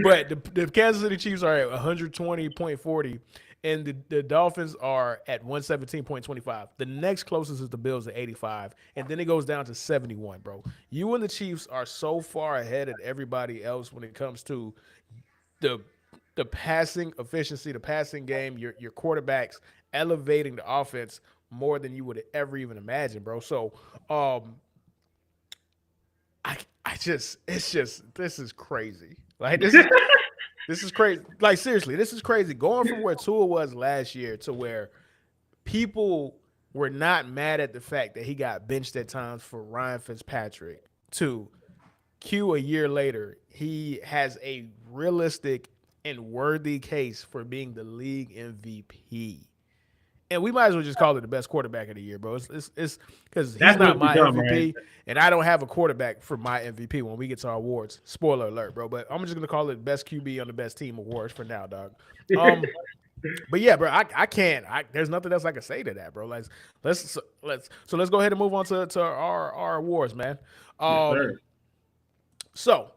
But the Kansas City Chiefs are at 120.40, and the Dolphins are at 117.25. The next closest is the Bills at 85, and then it goes down to 71, bro. You and the Chiefs are so far ahead of everybody else when it comes to the passing efficiency, the passing game, your quarterbacks elevating the offense more than you would ever even imagine, bro. So, this is crazy. Like, this is crazy. Like, seriously, this is crazy. Going from where Tua was last year to where people were not mad at the fact that he got benched at times for Ryan Fitzpatrick to Q a year later, he has a realistic and worthy case for being the league MVP. And we might as well just call it the best quarterback of the year, bro. It's because he's not my MVP, and I don't have a quarterback for my MVP when we get to our awards. Spoiler alert, bro. But I'm just gonna call it best QB on the best team awards for now, dog. But yeah, bro, I can't. There's nothing else I can say to that, bro. Let's go ahead and move on to our awards, man. Yes, So,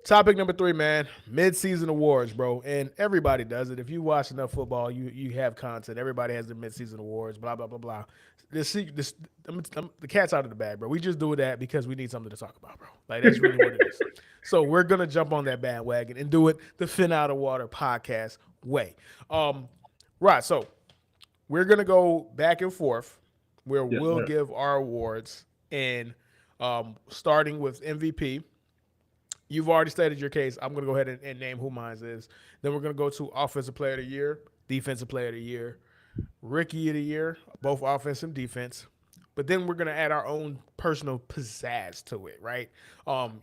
topic number 3, man, Midseason Awards, bro. And everybody does it. If you watch enough football, you have content. Everybody has their Midseason Awards, blah, blah, blah, blah. The cat's out of the bag, bro. We just do that because we need something to talk about, bro. Like, that's really what it is. So we're going to jump on that bandwagon and do it the Phin Outta podcast way. Right, so we're going to go back and forth where we'll give our awards and starting with MVP. You've already stated your case. I'm going to go ahead and name who mine is. Then we're going to go to Offensive Player of the Year, Defensive Player of the Year, Rookie of the Year, both offense and defense. But then we're going to add our own personal pizzazz to it, right?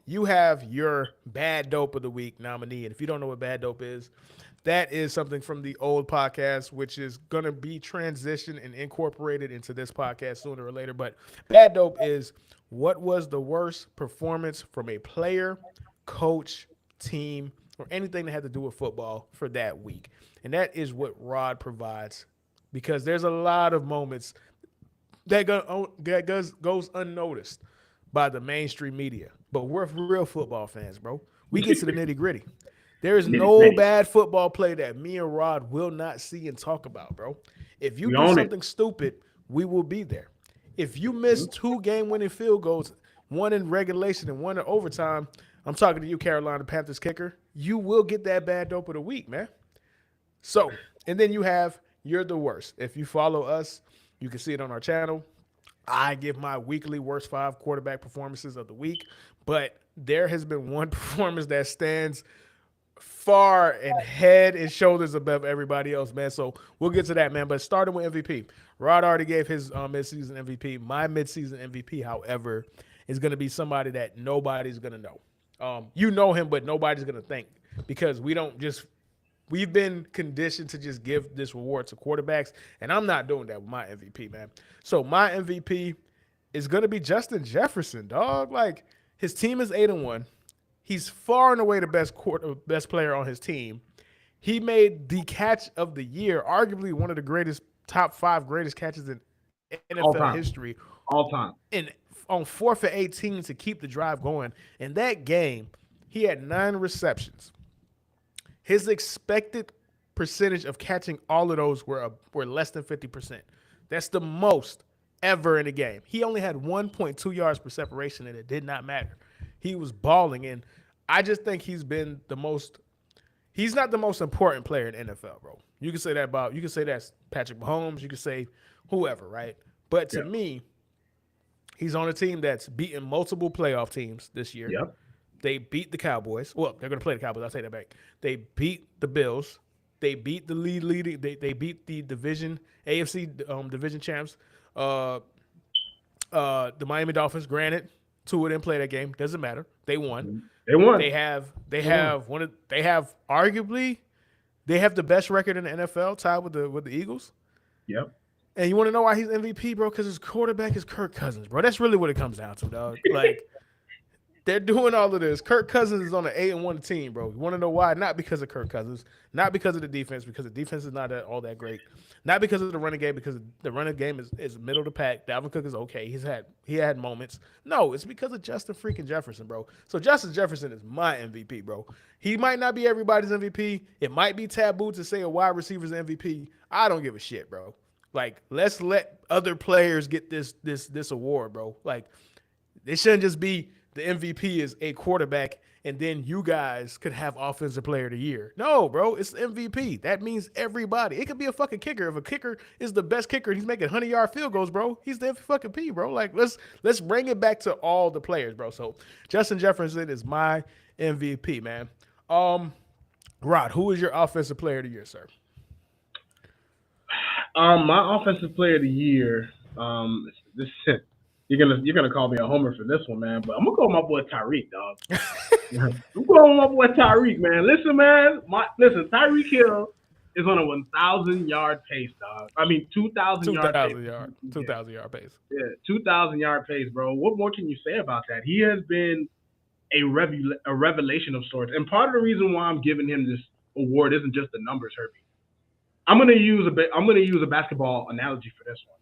You have your Bad Dope of the Week nominee. And if you don't know what Bad Dope is, that is something from the old podcast, which is going to be transitioned and incorporated into this podcast sooner or later. But Bad Dope is what was the worst performance from a player, coach, team, or anything that had to do with football for that week. And that is what Rod provides, because there's a lot of moments that goes unnoticed by the mainstream media. But we're real football fans, bro. We get to the nitty-gritty. There is no bad football play that me and Rod will not see and talk about, bro. If you do something stupid, we will be there. If you miss 2 game-winning field goals, one in regulation and one in overtime, I'm talking to you, Carolina Panthers kicker, you will get that Bad Dope of the Week, man. So, and then you have You're the Worst. If you follow us, you can see it on our channel. I give my weekly worst 5 quarterback performances of the week, but there has been one performance that stands far and head and shoulders above everybody else, man. So we'll get to that, man. But starting with MVP, Rod already gave his midseason MVP. My midseason MVP, however, is going to be somebody that nobody's going to know. You know him, but nobody's going to think, because we've been conditioned to just give this reward to quarterbacks, and I'm not doing that with my MVP, man. So my MVP is going to be Justin Jefferson, dog. Like, his team is 8-1. He's far and away the best player on his team. He made the catch of the year, arguably one of the top 5 greatest catches in All NFL time. history. All time. And on 4th and 18 to keep the drive going. In that game, he had 9 receptions. His expected percentage of catching all of those were less than 50%. That's the most ever in a game. He only had 1.2 yards per separation, and it did not matter. He was balling, and I just think he's been the most. He's not the most important player in NFL, bro. You can say that about. You can say that's Patrick Mahomes. You can say whoever, right? But to me, he's on a team that's beaten multiple playoff teams this year. Yep. They beat the Cowboys. Well, they're going to play the Cowboys. I'll take that back. They beat the Bills. They beat the leading. They beat the division AFC division champs. The Miami Dolphins. Granted, 2 of them played that game. Doesn't matter. They won. They won. They have arguably they have the best record in the NFL, tied with the Eagles. Yep. And you want to know why he's MVP, bro? Because his quarterback is Kirk Cousins, bro. That's really what it comes down to, dog. Like, they're doing all of this. Kirk Cousins is on an 8-1 team, bro. You want to know why? Not because of Kirk Cousins, not because of the defense, because the defense is not all that great. Not because of the running game, because the running game is middle of the pack. Dalvin Cook is okay. He had moments. No, it's because of Justin freaking Jefferson, bro. So Justin Jefferson is my MVP, bro. He might not be everybody's MVP. It might be taboo to say a wide receiver's MVP. I don't give a shit, bro. Like, let's let other players get this award, bro. Like, it shouldn't just be the MVP is a quarterback and then you guys could have offensive player of the year. No, bro, it's MVP. That means everybody. It could be a fucking kicker. If a kicker is the best kicker and he's making 100-yard field goals, bro, he's the fucking P, bro. Like, let's bring it back to all the players, bro. So Justin Jefferson is my MVP, man. Rod, who is your offensive player of the year, sir? My offensive player of the year, this you're gonna call me a homer for this one, man. But I'm gonna go with my boy Tyreek, dog. I'm going with my boy Tyreek, man. Listen, man. Tyreek Hill is on a 1,000-yard pace, dog. I mean, 2,000-yard pace. 2,000-yard pace. Yeah, 2,000-yard pace, bro. What more can you say about that? He has been a revelation of sorts, and part of the reason why I'm giving him this award isn't just the numbers, Herbie. I'm gonna use a basketball analogy for this one.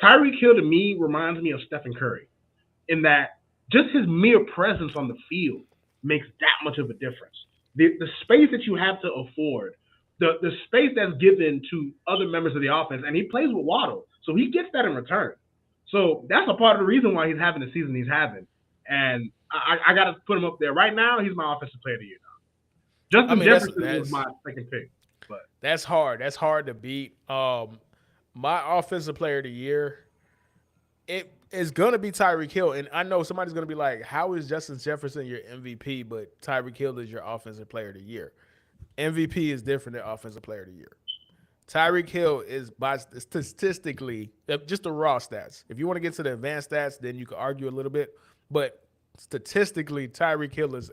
Tyreek Hill to me reminds me of Stephen Curry, in that just his mere presence on the field makes that much of a difference. The space that you have to afford, the space that's given to other members of the offense, and he plays with Waddle, so he gets that in return. So that's a part of the reason why he's having the season he's having, and I got to put him up there right now. He's my offensive player of the year now. Justin Jefferson is my second pick. But that's hard. That's hard to beat. My offensive player of the year, it is going to be Tyreek Hill. And I know somebody's going to be like, how is Justin Jefferson your MVP, but Tyreek Hill is your offensive player of the year? MVP is different than offensive player of the year. Tyreek Hill is, by statistically, just the raw stats. If you want to get to the advanced stats, then you can argue a little bit. But statistically, Tyreek Hill is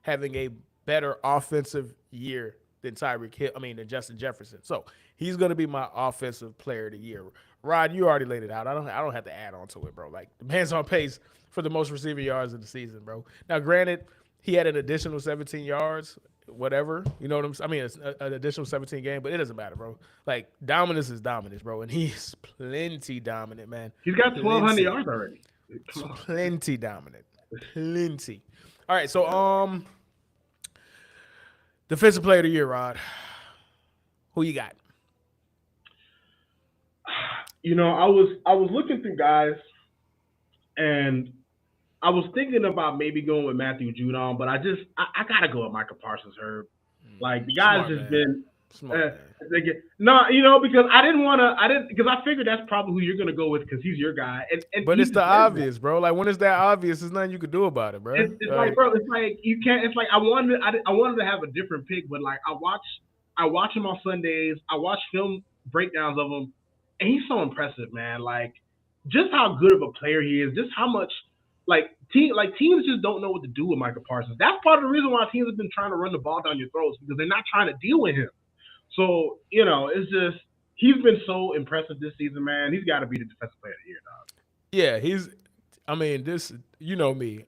having a better offensive year than than Justin Jefferson. So he's going to be my offensive player of the year. Rod, you already laid it out. I don't have to add on to it, bro. Like, the man's on pace for the most receiving yards of the season, bro. Now, granted, he had an additional 17 yards, whatever. You know what I'm saying? I mean, it's an additional 17 game, but it doesn't matter, bro. Like, dominance is dominance, bro. And he's plenty dominant, man. He's got 1,200 yards already. Plenty dominant. Plenty. All right, so, defensive player of the year, Rod. Who you got? You know, I was looking through guys, and I was thinking about maybe going with Matthew Judon, but I gotta go with Michael Parsons, Herb. Like, the guy's just been smart. Because I figured that's probably who you're gonna go with because he's your guy. And but it's the obvious, bro. Like, when it's that obvious, there's nothing you can do about it, bro. It's like, bro, it's like you can't. It's like I wanted to have a different pick, but like I watch him on Sundays. I watch film breakdowns of him, and he's so impressive, man. Like, just how good of a player he is, just how much teams just don't know what to do with Michael Parsons. That's part of the reason why teams have been trying to run the ball down your throats, because they're not trying to deal with him. So, it's just he's been so impressive this season, man. He's got to be the defensive player of the year, dog. Yeah, you know me.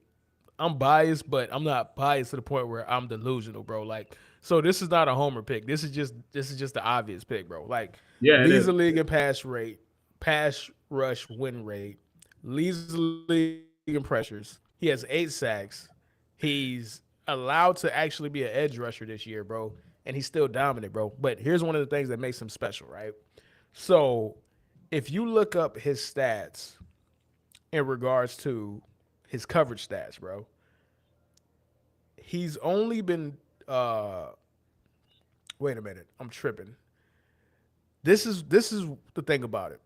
I'm biased, but I'm not biased to the point where I'm delusional, bro. Like, So this is not a homer pick. This is just the obvious pick, bro. Like Yeah, it leads is. the league in pass rate, pass rush win rate, leads the league in pressures. He has 8 sacks. He's allowed to actually be an edge rusher this year, bro, and he's still dominant, bro. But here's one of the things that makes him special, right? So if you look up his stats in regards to his coverage stats, bro, he's only been wait a minute, I'm tripping. This is the thing about it.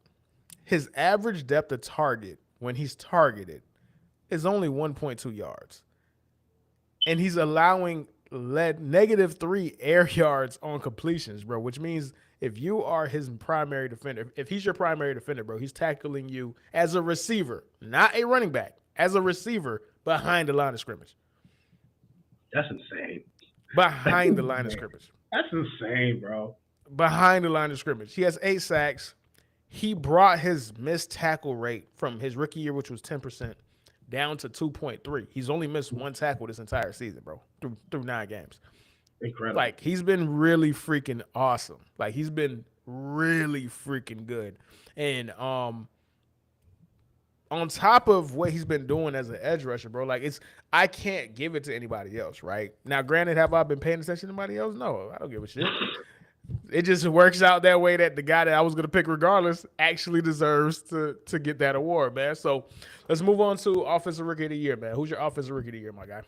His average depth of target when he's targeted is only 1.2 yards. And he's allowing -3 air yards on completions, bro, which means if you are his primary defender, if he's your primary defender, bro, he's tackling you as a receiver, not a running back, as a receiver behind the line of scrimmage. That's insane. Behind the line of scrimmage. That's insane, bro. Behind the line of scrimmage. He has 8 sacks. He brought his missed tackle rate from his rookie year, which was 10%, down to 2.3. He's only missed 1 tackle this entire season, bro, through 9 games. Incredible. Like, he's been really freaking awesome. Like, he's been really freaking good. And on top of what he's been doing as an edge rusher, bro, like, I can't give it to anybody else, right? Now, granted, have I been paying attention to anybody else? No, I don't give a shit. It just works out that way that the guy that I was going to pick regardless actually deserves to get that award, man. So let's move on to Offensive Rookie of the Year, man. Who's your Offensive Rookie of the Year, my guy?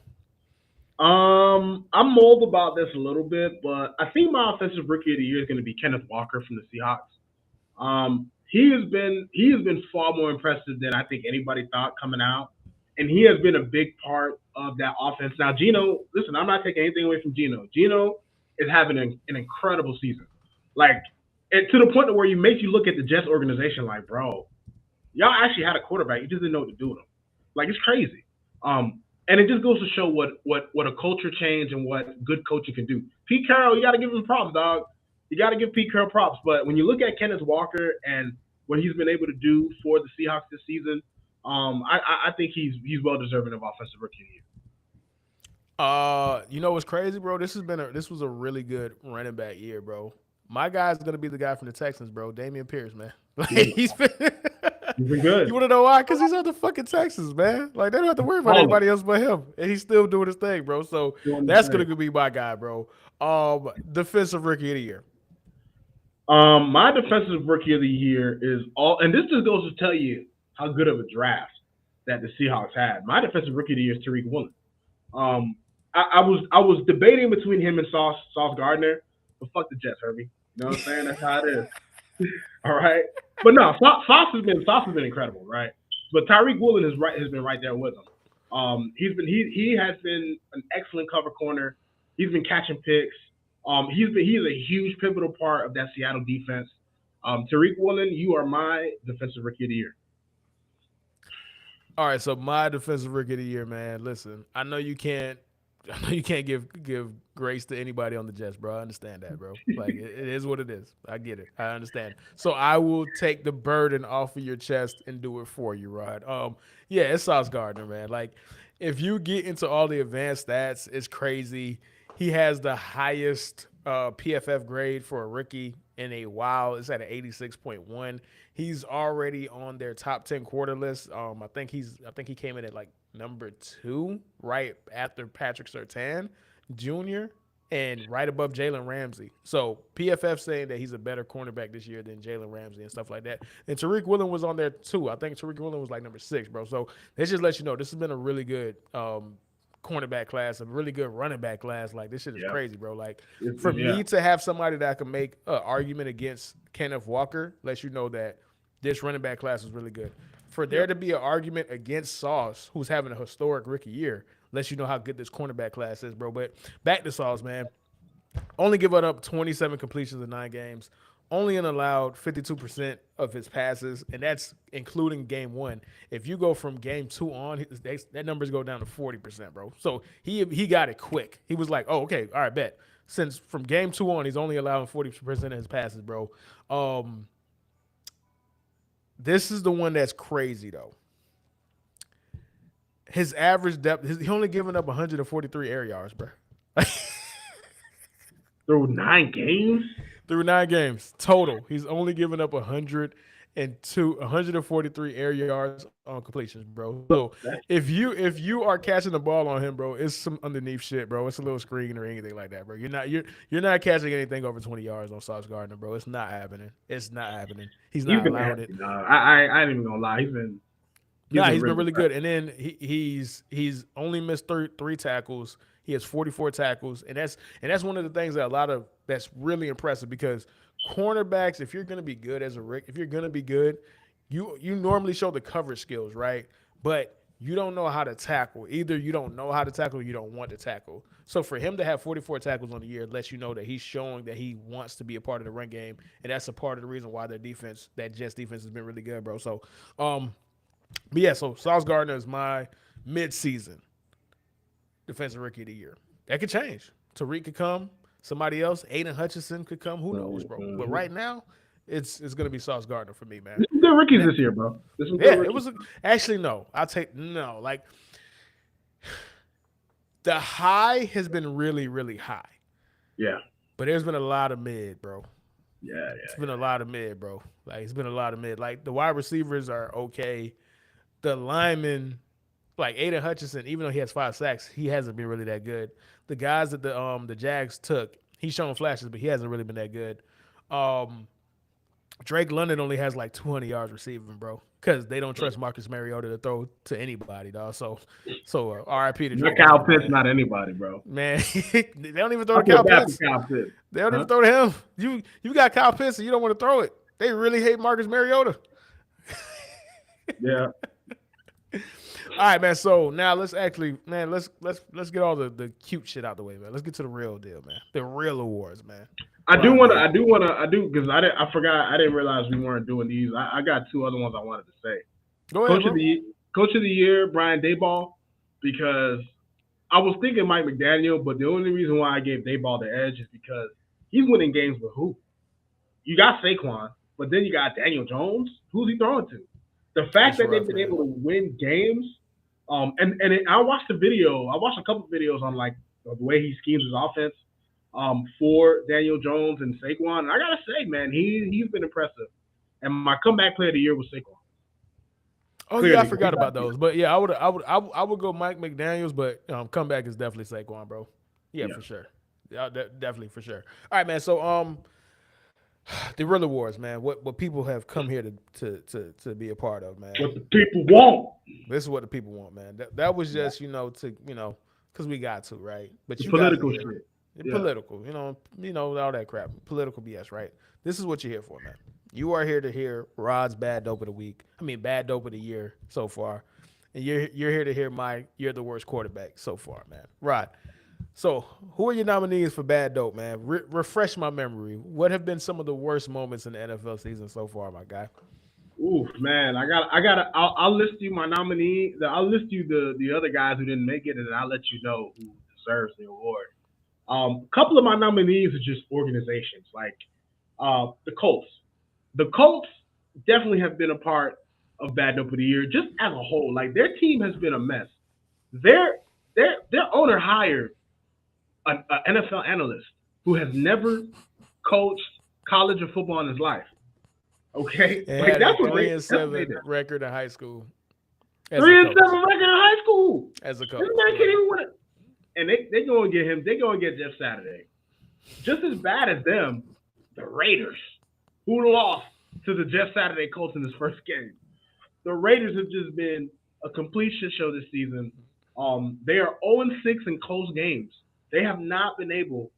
I'm mulled about this a little bit, but I think my Offensive Rookie of the Year is going to be Kenneth Walker from the Seahawks. He has been far more impressive than I think anybody thought coming out, and he has been a big part of that offense. Now, Geno, listen, I'm not taking anything away from Geno. Geno is having an incredible season, like, and to the point where you makes you look at the Jets organization like, bro, y'all actually had a quarterback, you just didn't know what to do with him. Like, it's crazy. And it just goes to show what a culture change and what good coaching can do. Pete Carroll, you got to give him props, dog. You got to give Pete Carroll props. But when you look at Kenneth Walker and what he's been able to do for the Seahawks this season, I think he's well deserving of Offensive Rookie of the Year. You know what's crazy, bro? This was a really good running back year, bro. My guy's gonna be the guy from the Texans, bro. Dameon Pierce, man. Like, he's been good. You wanna know why? Because he's on the fucking Texans, man. Like, they don't have to worry about anybody else but him, and he's still doing his thing, bro. So that's gonna be my guy, bro. Defensive Rookie of the Year. My Defensive Rookie of the Year is and this just goes to tell you how good of a draft that the Seahawks had. My Defensive Rookie of the Year is Tariq Woolen. I was debating between him and Sauce Gardner, but fuck the Jets, Herbie. You know what I'm saying? That's how it is. All right, but no, Sauce has been incredible, right? But Tariq Woolen has been right there with him. He has been an excellent cover corner. He's been catching picks. He's a huge pivotal part of that Seattle defense. Tariq Woolen, you are my Defensive Rookie of the Year. All right, so my Defensive Rookie of the Year, man. Listen, I know you can't give grace to anybody on the Jets, bro. I understand that, bro. Like, it is what it is. I get it. I understand. So I will take the burden off of your chest and do it for you, Rod. Yeah, it's Sauce Gardner, man. Like, if you get into all the advanced stats, it's crazy. He has the highest PFF grade for a rookie in a while. It's at an 86.1. He's already on their top 10 quarter list. I think he came in at like number 2, right after Patrick Surtain Jr. and right above Jalen Ramsey. So PFF saying that he's a better cornerback this year than Jalen Ramsey and stuff like that. And Tariq Woolen was on there too. I think Tariq Woolen was like number 6, bro. So this just lets you know this has been a really good cornerback class, a really good running back class. Like, this shit is crazy, bro. Like, for me to have somebody that can make an argument against Kenneth Walker lets you know that this running back class is really good. For there to be an argument against Sauce, who's having a historic rookie year, lets you know how good this cornerback class is, bro. But back to Sauce, man. Only giving up 27 completions in 9 games. Only allowed 52% of his passes, and that's including game 1. If you go from game 2 on, that numbers go down to 40%, bro. So he got it quick. He was like, oh, okay, all right, bet. Since from game 2 on, he's only allowing 40% of his passes, bro. This is the one that's crazy, though. His average depth, he only giving up 143 air yards, bro. through 9 games. Through 9 games total, he's only given up 143 air yards on completions, bro. So if you are catching the ball on him, bro, it's some underneath shit, bro. It's a little screen or anything like that, bro. You're not catching anything over 20 yards on Sauce Gardner, bro. It's not happening. It's not happening. He's not allowing it. I ain't even gonna lie. He's been really good. And then he's only missed three tackles. He has 44 tackles, and that's one of the things that's really impressive because cornerbacks, if you're gonna be good if you're gonna be good, you normally show the coverage skills, right? But you don't know how to tackle. Either you don't know how to tackle or you don't want to tackle. So for him to have 44 tackles on the year lets you know that he's showing that he wants to be a part of the run game, and that's a part of the reason why that Jets defense has been really good, bro. So, but yeah, so Sauce Gardner is my mid-season defensive rookie of the year. That could change. Tariq could come. Somebody else, Aiden Hutchinson could come. Who knows, bro? But right now, it's going to be Sauce Gardner for me, man. This is good rookies this year, bro. It was actually no. Like the high has been really, really high. Yeah. But there's been a lot of mid, bro. Yeah. It's been a lot of mid, bro. Like it's been a lot of mid. Like the wide receivers are okay. The linemen, like Aiden Hutchinson, even though he has 5 sacks, he hasn't been really that good. The guys that the Jags took, he's shown flashes, but he hasn't really been that good. Drake London only has like 200 yards receiving, bro, because they don't trust Marcus Mariota to throw to anybody, dog. So RIP to Drake. Kyle Pitts, not anybody, bro. Man, they don't even throw to Kyle Pitts. They don't even throw to him. You got Kyle Pitts and you don't want to throw it. They really hate Marcus Mariota. Yeah. All right, man. So now let's get all the cute shit out the way, man. Let's get to the real deal, man. The real awards, man. I do because I forgot. I didn't realize we weren't doing these. I got 2 other ones I wanted to say. Go ahead, Coach of the Year, Brian Daboll, because I was thinking Mike McDaniel, but the only reason why I gave Daboll the edge is because he's winning games with who? You got Saquon, but then you got Daniel Jones. Who's he throwing to? The fact that they've been able to win games, I watched a video. I watched a couple of videos on like the way he schemes his offense for Daniel Jones and Saquon. And I gotta say, man, he's been impressive. And my comeback player of the year was Saquon. Oh clearly, yeah, I forgot about those. But yeah, I would go Mike McDaniels, but comeback is definitely Saquon, bro. Yeah. For sure. Yeah, definitely for sure. All right, man. So the real awards, man. What people have come here to be a part of, man. What the people want. This is what the people want, man. That was just because we got to, right? But you political shit. Political, all that crap. Political BS, right? This is what you're here for, man. You are here to hear Rod's bad dope of the week. Bad dope of the year so far. And you're here to hear you're the worst quarterback so far, man. Rod. So, who are your nominees for bad dope, man? Refresh my memory. What have been some of the worst moments in the NFL season so far, my guy? Oof, man. I'll list you my nominee. I'll list you the other guys who didn't make it, and I'll let you know who deserves the award. A couple of my nominees are just organizations, like the Colts. The Colts definitely have been a part of bad dope of the year, just as a whole. Like their team has been a mess. Their owner hired an NFL analyst who has never coached college or football in his life. Okay, like that's a 3-7 record in high school. 3-7 record in high school as a coach. This man can't even win it. And they gonna get him. They gonna get Jeff Saturday. Just as bad as them, the Raiders, who lost to the Jeff Saturday Colts in his first game. The Raiders have just been a complete shit show this season. They are 0-6 in close games. They have not been able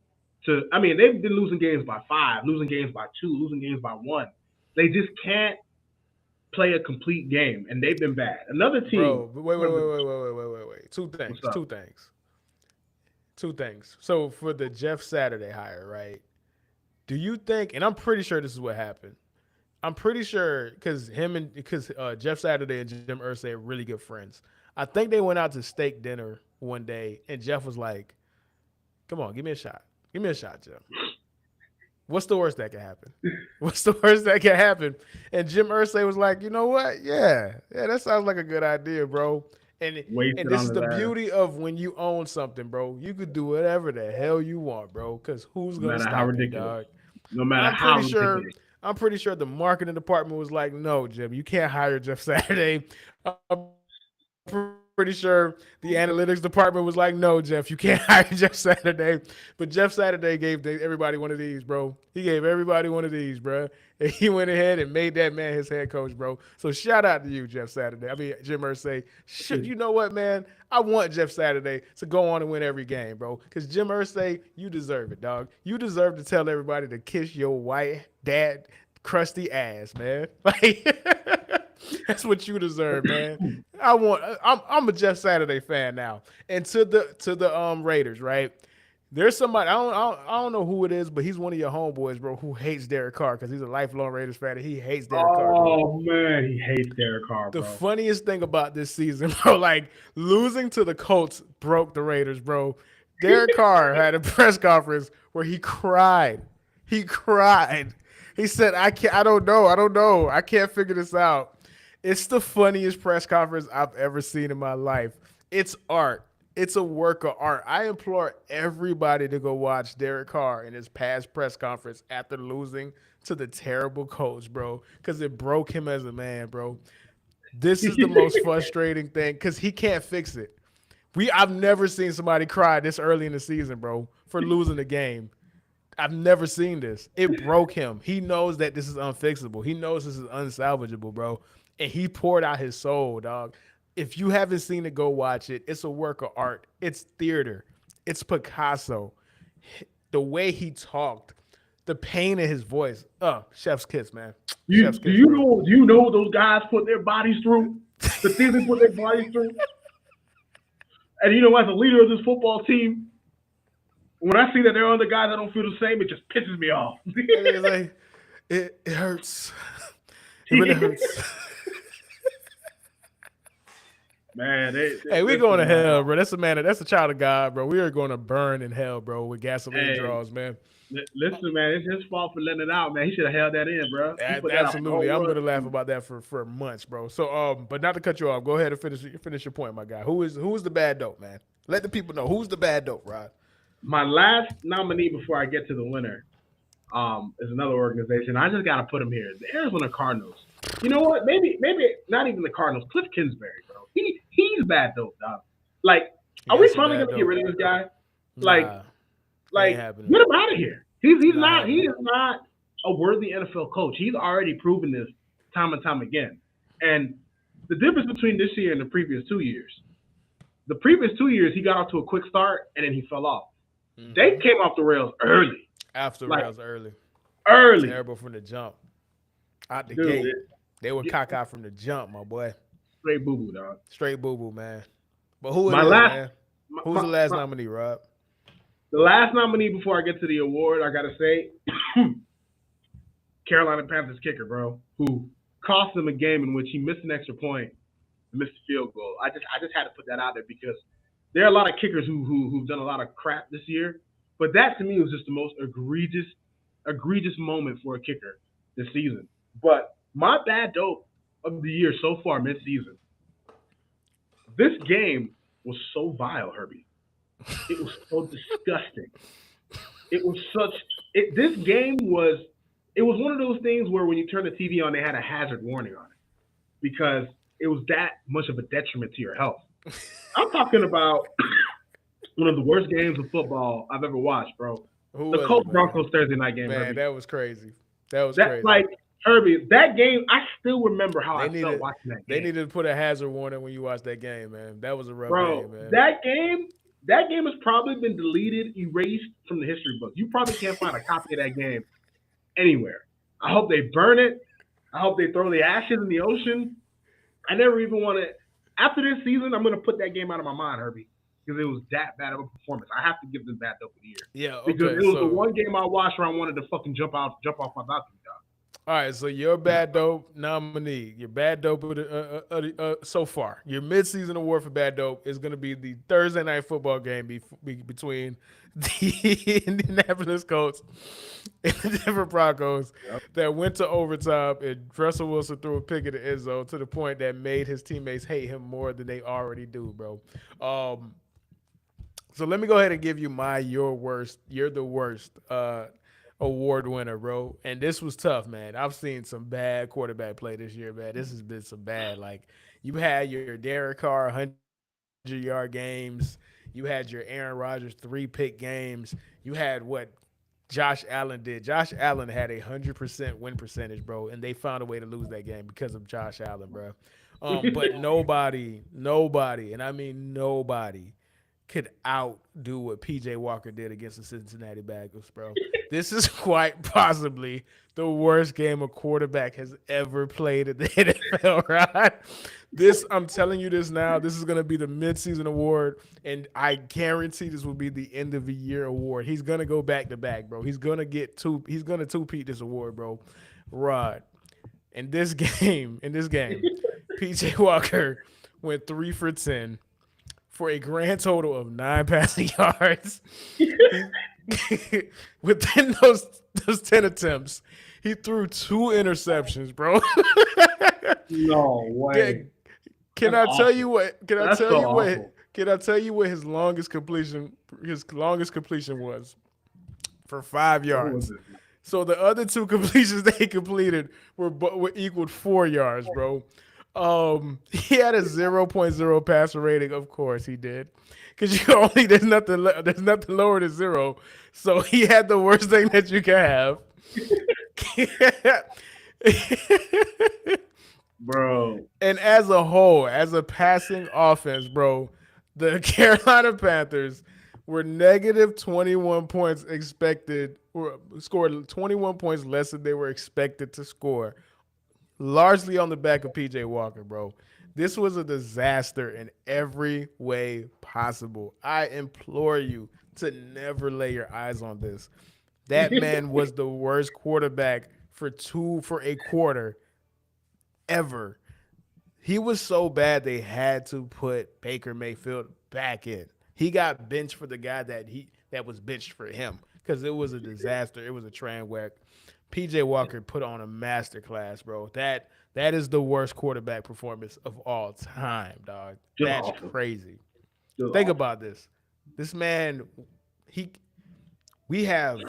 to. They've been losing games by 5, losing games by 2, losing games by 1. They just can't play a complete game, and they've been bad. Another team. Bro, wait. Two things. So for the Jeff Saturday hire, right? Do you think? And I'm pretty sure this is what happened. I'm pretty sure because Jeff Saturday and Jim Irsay are really good friends. I think they went out to steak dinner one day, and Jeff was like, "Come on, give me a shot. Give me a shot, Jeff. What's the worst that can happen? What's the worst that can happen?" And Jim Irsay was like, "You know what? Yeah, that sounds like a good idea, bro." And Wasted this on is his the ass. beauty of when you own something, bro. You could do whatever the hell you want, bro. Because who's No gonna matter how stop you, ridiculous. dog? No matter I'm how pretty sure. ridiculous. I'm pretty sure the marketing department was like, "No, Jim, you can't hire Jeff Saturday." I'm pretty sure the analytics department was like, "No, Jeff, you can't hire Jeff Saturday." But Jeff Saturday gave everybody one of these, bro. He gave everybody one of these, bro. And he went ahead and made that man his head coach, bro. So shout out to you, Jeff Saturday. I mean, Jim Irsay. You know what, man? I want Jeff Saturday to go on and win every game, bro. Because Jim Irsay, you deserve it, dog. You deserve to tell everybody to kiss your white dad crusty ass, man. Like that's what you deserve, man. I'm a Jeff Saturday fan now. And to the Raiders, right? There's somebody I don't know who it is, but he's one of your homeboys, bro, who hates Derek Carr because he's a lifelong Raiders fan and he hates Derek Carr, bro. Oh man, he hates Derek Carr, The bro. funniest thing about this season, bro, like losing to the Colts broke the Raiders, bro. Derek Carr had a press conference where he cried. He cried. He said, I don't know. I can't figure this out. It's the funniest press conference I've ever seen in my life. It's art. It's a work of art. I implore everybody to go watch Derek Carr in his past press conference after losing to the terrible Colts, bro, because it broke him as a man, bro. This is the most frustrating thing because he can't fix it. I've never seen somebody cry this early in the season, bro, for losing the game. I've never seen this. It broke him. He knows that this is unfixable. He knows this is unsalvageable, bro. And he poured out his soul, dog. If you haven't seen it, go watch it. It's a work of art. It's theater. It's Picasso. The way he talked, the pain in his voice. Chef's kiss, man. Do you know what those guys put their bodies through? The things they put their bodies through? And you know, as a leader of this football team, when I see that there are other guys that don't feel the same, it just pisses me off. It's like, it hurts. It really hurts. Man, hey, we're going to hell, bro. That's a child of God, bro. We are going to burn in hell, bro, with gasoline draws, man. Listen, man, it's his fault for letting it out, man. He should have held that in, bro. Absolutely. I'm going to laugh about that for months, bro. So, but not to cut you off, go ahead and finish your point, my guy. Who is the bad dope, man? Let the people know. Who's the bad dope, Rod? My last nominee before I get to the winner is another organization. I just got to put him here. The Arizona Cardinals. You know what? Maybe not even the Cardinals. Cliff Kingsbury, bro. He's bad dope, dog. Like, are we finally gonna get rid of this guy? Like, get him out of here. He is not a worthy NFL coach. He's already proven this time and time again. And the difference between this year and the previous 2 years, the previous 2 years he got off to a quick start and then he fell off. Mm-hmm. They came off the rails early. Early. Terrible from the jump. Out the gate. They were cockeyed from the jump, my boy. Straight boo-boo, dog. Straight boo-boo, man. But man? Who's the last nominee, Rob? The last nominee before I get to the award, I got to say, Carolina Panthers kicker, bro, who cost them a game in which he missed an extra point and missed a field goal. I just had to put that out there because there are a lot of kickers who've done a lot of crap this year. But that, to me, was just the most egregious moment for a kicker this season. But my bad dope of the year so far, mid-season. This game was so vile, Herbie. It was so disgusting. This game was one of those things where when you turn the TV on, they had a hazard warning on it because it was that much of a detriment to your health. I'm talking about one of the worst games of football I've ever watched, bro. The Colts Broncos Thursday night game. Man, Herbie. that was crazy. Crazy. Like, Herbie, that game, I still remember how I felt watching that game. They needed to put a hazard warning when you watch that game, man. That was a rough game, man. That game has probably been deleted, erased from the history book. You probably can't find a copy of that game anywhere. I hope they burn it. I hope they throw the ashes in the ocean. I never even want to. After this season, I'm going to put that game out of my mind, Herbie, because it was that bad of a performance. I have to give them bad dope of the year. Yeah, okay. Because it was the one game I watched where I wanted to fucking jump off my balcony, dog. All right, so your bad dope nominee, your bad dope so far, your midseason award for bad dope is going to be the Thursday night football game between the Indianapolis Colts and the Denver Broncos that went to overtime, and Russell Wilson threw a pick in the end zone to the point that made his teammates hate him more than they already do, bro. Um, so let me go ahead and give you your worst, you're the worst award winner, bro. And this was tough, man. I've seen some bad quarterback play this year, man. This has been some bad. Like you had your Derek Carr 100-yard games, you had your Aaron Rodgers 3-pick games, you had what Josh Allen did. Josh Allen had 100% win percentage, bro, and they found a way to lose that game because of Josh Allen, bro. But nobody, and I mean nobody could outdo what PJ Walker did against the Cincinnati Bengals, bro. This is quite possibly the worst game a quarterback has ever played in the NFL, right? This, I'm telling you this now, this is going to be the midseason award, and I guarantee this will be the end of the year award. He's going to go back to back, bro. He's going to two-peat this award, bro. Rod. In this game, PJ Walker went 3 for 10 for a grand total of 9 passing yards. Within those 10 attempts, he threw 2 interceptions, bro. No way. Can I That's tell awful. you what? Can I That's tell so you what? awful. Can I tell you what his longest completion was? For 5 What was yards. it? So the other 2 completions they completed were equaled 4 yards, bro. He had a 0.0 passer rating. Of course he did, because there's nothing lower than 0. So he had the worst thing that you can have. Bro. And as a whole, as a passing offense, bro, the Carolina Panthers were negative 21 points expected, or scored 21 points less than they were expected to score, largely on the back of PJ Walker, bro. This was a disaster in every way possible. I implore you to never lay your eyes on this. That man was the worst quarterback for a quarter ever. He was so bad they had to put Baker Mayfield back in. He got benched for the guy that was benched for him because it was a disaster. It was a train wreck. PJ Walker put on a masterclass, bro. That is the worst quarterback performance of all time, dog. Just That's awful. crazy. Just Think awful. about this. This man, he we have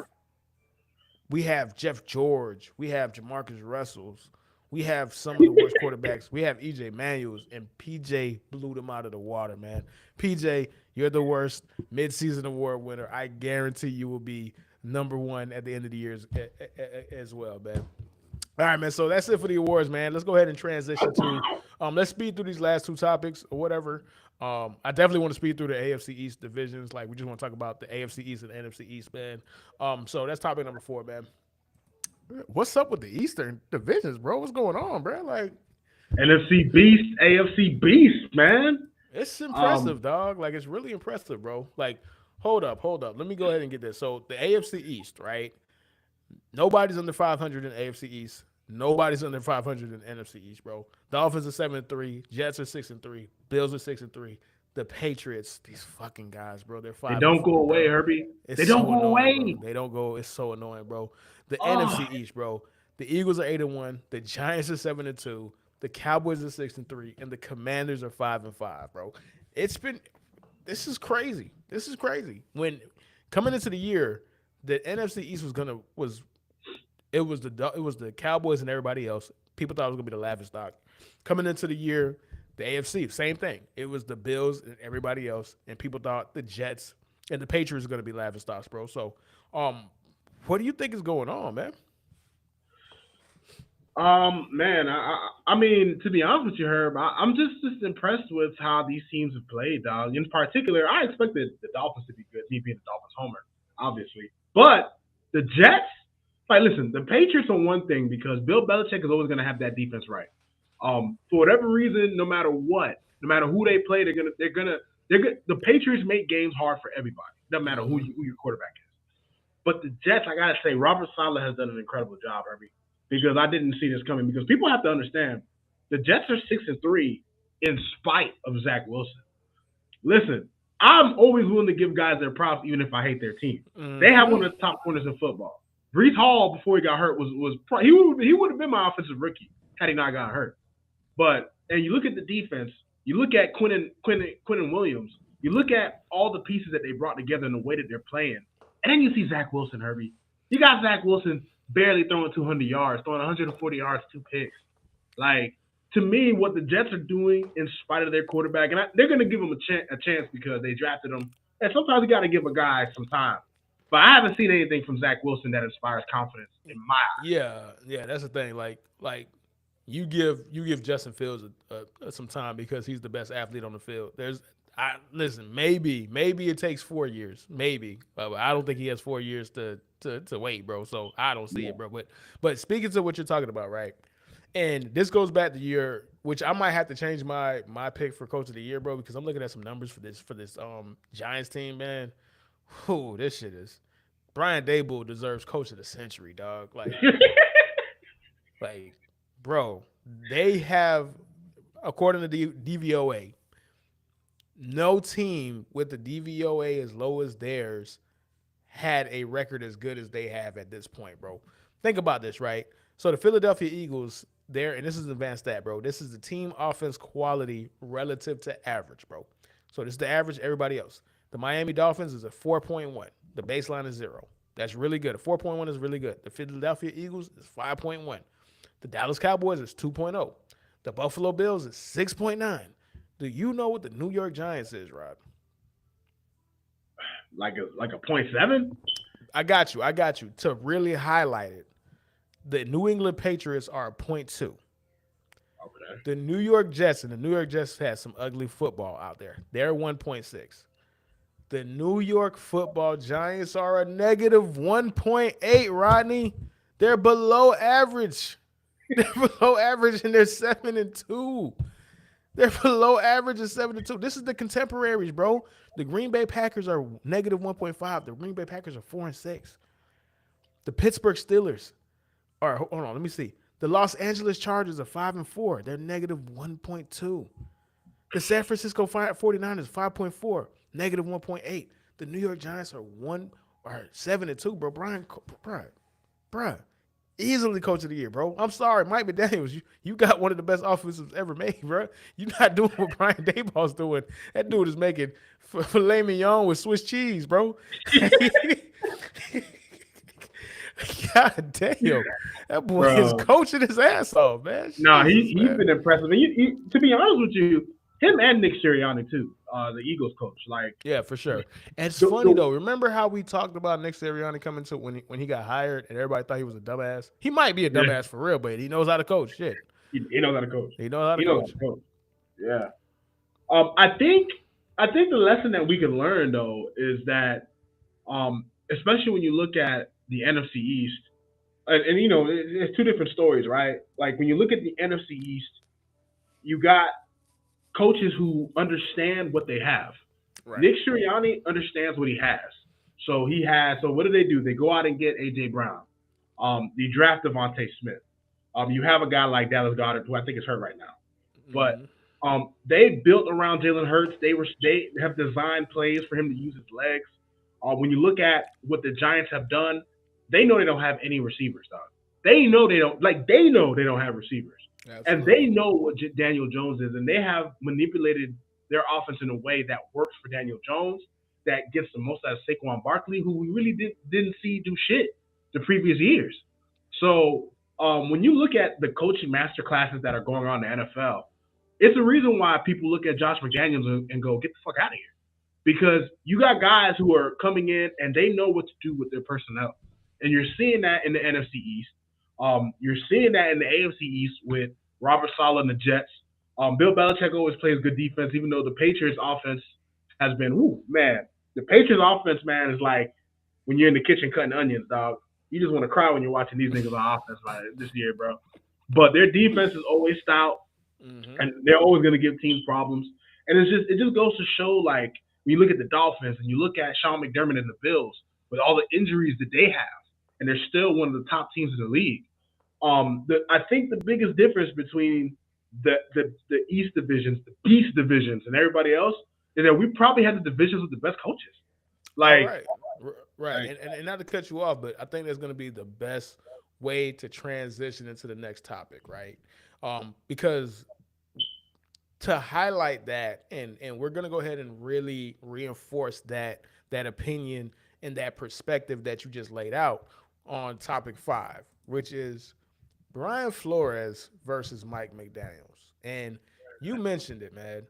Jeff George, we have Jamarcus Russells, we have some of the worst quarterbacks. We have EJ Manuels, and PJ blew them out of the water, man. PJ, you're the worst midseason award winner. I guarantee you will be number 1 at the end of the year as well, man. All right, man. So that's it for the awards, man. Let's go ahead and transition to let's speed through these last 2 topics or whatever. I definitely want to speed through the AFC East divisions. Like we just want to talk about the AFC East and the NFC East, man. So that's topic number 4, man. What's up with the Eastern divisions, bro? What's going on, bro? Like NFC Beast, AFC Beast, man. it's impressive, dog. Like it's really impressive, bro. Like hold up. Let me go ahead and get this. So the AFC East, right? Nobody's under 500 in AFC East. Nobody's under 500 in NFC East, bro. Dolphins are 7-3. Jets are 6-3. Bills are 6-3. The Patriots, these fucking guys, bro. They're 5. They don't go away, Herbie. They don't go away. They don't go. It's so annoying, bro. The Oh. NFC East, bro. The Eagles are 8-1. The Giants are 7-2. The Cowboys are 6-3, and the Commanders are 5-5, bro. This is crazy. This is crazy. When coming into the year, the NFC East it was the Cowboys and everybody else. People thought it was gonna be the laughing stock. Coming into the year, the AFC, same thing. It was the Bills and everybody else, and people thought the Jets and the Patriots are gonna be laughing stocks, bro. So, what do you think is going on, man? Man, I mean, to be honest with you, Herb, I'm just impressed with how these teams have played, dog. In particular, I expected the Dolphins to be good, me being a Dolphins homer, obviously. But the Jets, like, listen, the Patriots are one thing because Bill Belichick is always going to have that defense right. For whatever reason, no matter what, no matter who they play, they're gonna. The Patriots make games hard for everybody, no matter who your quarterback is. But the Jets, I gotta say, Robert Saleh has done an incredible job, Herbie. because I didn't see this coming. Because people have to understand, the Jets are 6-3 in spite of Zach Wilson. Listen, I'm always willing to give guys their props, even if I hate their team. They have one of the top corners in football. Breece Hall, before he got hurt, he would have been my offensive rookie had he not got hurt. And you look at the defense, you look at Quentin Williams, you look at all the pieces that they brought together and the way that they're playing, and then you see Zach Wilson, Herbie. You got Zach Wilson barely throwing 200 yards, throwing 140 yards, 2 picks. Like, to me, what the Jets are doing in spite of their quarterback, and they're going to give him a chance because they drafted him, and sometimes you got to give a guy some time. But I haven't seen anything from Zach Wilson that inspires confidence in my eyes. Yeah, that's the thing. Like you give Justin Fields some time because he's the best athlete on the field. Listen, maybe it takes 4 years, maybe, but I don't think he has 4 years to wait, bro. So I don't see it, bro. But speaking to what you're talking about, right? And this goes back to your, which I might have to change my pick for coach of the year, bro, because I'm looking at some numbers for this Giants team, man. Whew, this shit is. Brian Daboll deserves coach of the century, dog. Like, bro, they have, according to the DVOA, no team with the DVOA as low as theirs had a record as good as they have at this point, bro. Think about this, right? So the Philadelphia Eagles, and this is an advanced stat, bro. This is the team offense quality relative to average, bro. So this is the average, everybody else. The Miami Dolphins is a 4.1. The baseline is 0. That's really good. A 4.1 is really good. The Philadelphia Eagles is 5.1. The Dallas Cowboys is 2.0. The Buffalo Bills is 6.9. Do you know what the New York Giants is, Rob? Like a 0.7? I got you. To really highlight it, the New England Patriots are a 0.2. Okay. The New York Jets, and the New York Jets had some ugly football out there. They're 1.6. The New York Football Giants are a negative 1.8, Rodney. They're below average. They're below average, and they're 7-2. They're below average and 7-2. This is the contemporaries, bro. The Green Bay Packers are negative 1.5. The Green Bay Packers are 4-6. The Pittsburgh Steelers are, hold on, let me see. The Los Angeles Chargers are 5-4. They're negative 1.2. The San Francisco 49ers 5.4, negative 1.8. The New York Giants are 7-2, bro. Brian, easily coach of the year, bro. I'm sorry, Mike McDaniels. You got one of the best offenses ever made, bro. You're not doing what Brian Daboll's doing. That dude is making filet mignon with Swiss cheese, bro. God damn, that boy is coaching his ass off, man. No, he's been impressive. And to be honest with you, him and Nick Sirianni too, the Eagles coach. Like, yeah, for sure. And it's funny though. Remember how we talked about Nick Sirianni coming to when he got hired, and everybody thought he was a dumbass. He might be a dumbass for real, but he knows how to coach. Shit, he knows how to coach. He knows how to coach. Yeah. I think the lesson that we can learn though is that, especially when you look at the NFC East, and you know, it's two different stories, right? Like when you look at the NFC East, you got coaches who understand what they have. Right. Nick Sirianni understands what he has. So what do? They go out and get A.J. Brown. You draft Devontae Smith. You have a guy like Dallas Goedert, who I think is hurt right now. But they built around Jalen Hurts. They have designed plays for him to use his legs. When you look at what the Giants have done, they know they don't have any receivers, dog. They know they don't have receivers. Absolutely. And they know what Daniel Jones is, and they have manipulated their offense in a way that works for Daniel Jones, that gets the most out of Saquon Barkley, who we really didn't see do shit the previous years. So when you look at the coaching master classes that are going on in the NFL, it's the reason why people look at Josh McDaniels and go, get the fuck out of here. Because you got guys who are coming in and they know what to do with their personnel. And you're seeing that in the NFC East. You're seeing that in the AFC East with Robert Saleh and the Jets. Bill Belichick always plays good defense, even though the Patriots offense has been, man. The Patriots offense, man, is like when you're in the kitchen cutting onions, dog. You just want to cry when you're watching these niggas on offense like this year, bro. But their defense is always stout, and they're always going to give teams problems. And it just goes to show, like, when you look at the Dolphins and you look at Sean McDermott and the Bills with all the injuries that they have, and they're still one of the top teams in the league. I think the biggest difference between the East divisions, the Beast divisions, and everybody else is that we probably had the divisions with the best coaches. All Like, right. Right. like And not to cut you off, but I think that's going to be the best way to transition into the next topic, right? Because to highlight that, and we're going to go ahead and really reinforce that opinion and that perspective that you just laid out on topic 5, which is Brian Flores versus Mike McDaniels. And you mentioned it, man.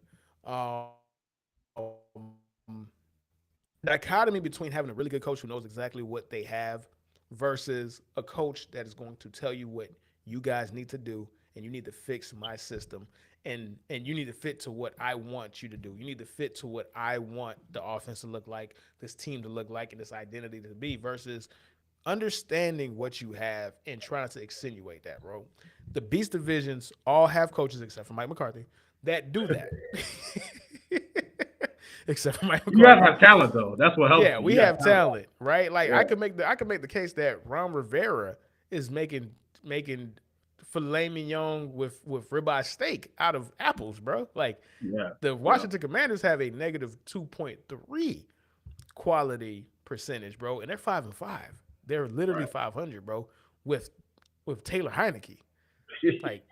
The dichotomy between having a really good coach who knows exactly what they have versus a coach that is going to tell you what you guys need to do and you need to fix my system and you need to fit to what I want you to do. You need to fit to what I want the offense to look like, this team to look like, and this identity to be versus understanding what you have and trying to accentuate that, bro. The Beast divisions all have coaches except for Mike McCarthy that do that. Except for Mike you guys McCarthy. have talent though. That's what helps. Yeah, you. we You got have talent, right? Like Yeah. I could make the case that Ron Rivera is making filet mignon with ribeye steak out of apples, bro. Like Yeah. the Washington Commanders have a negative 2.3 quality percentage, bro, and they're 5-5. They're literally 500, bro, with Taylor Heineke. Like,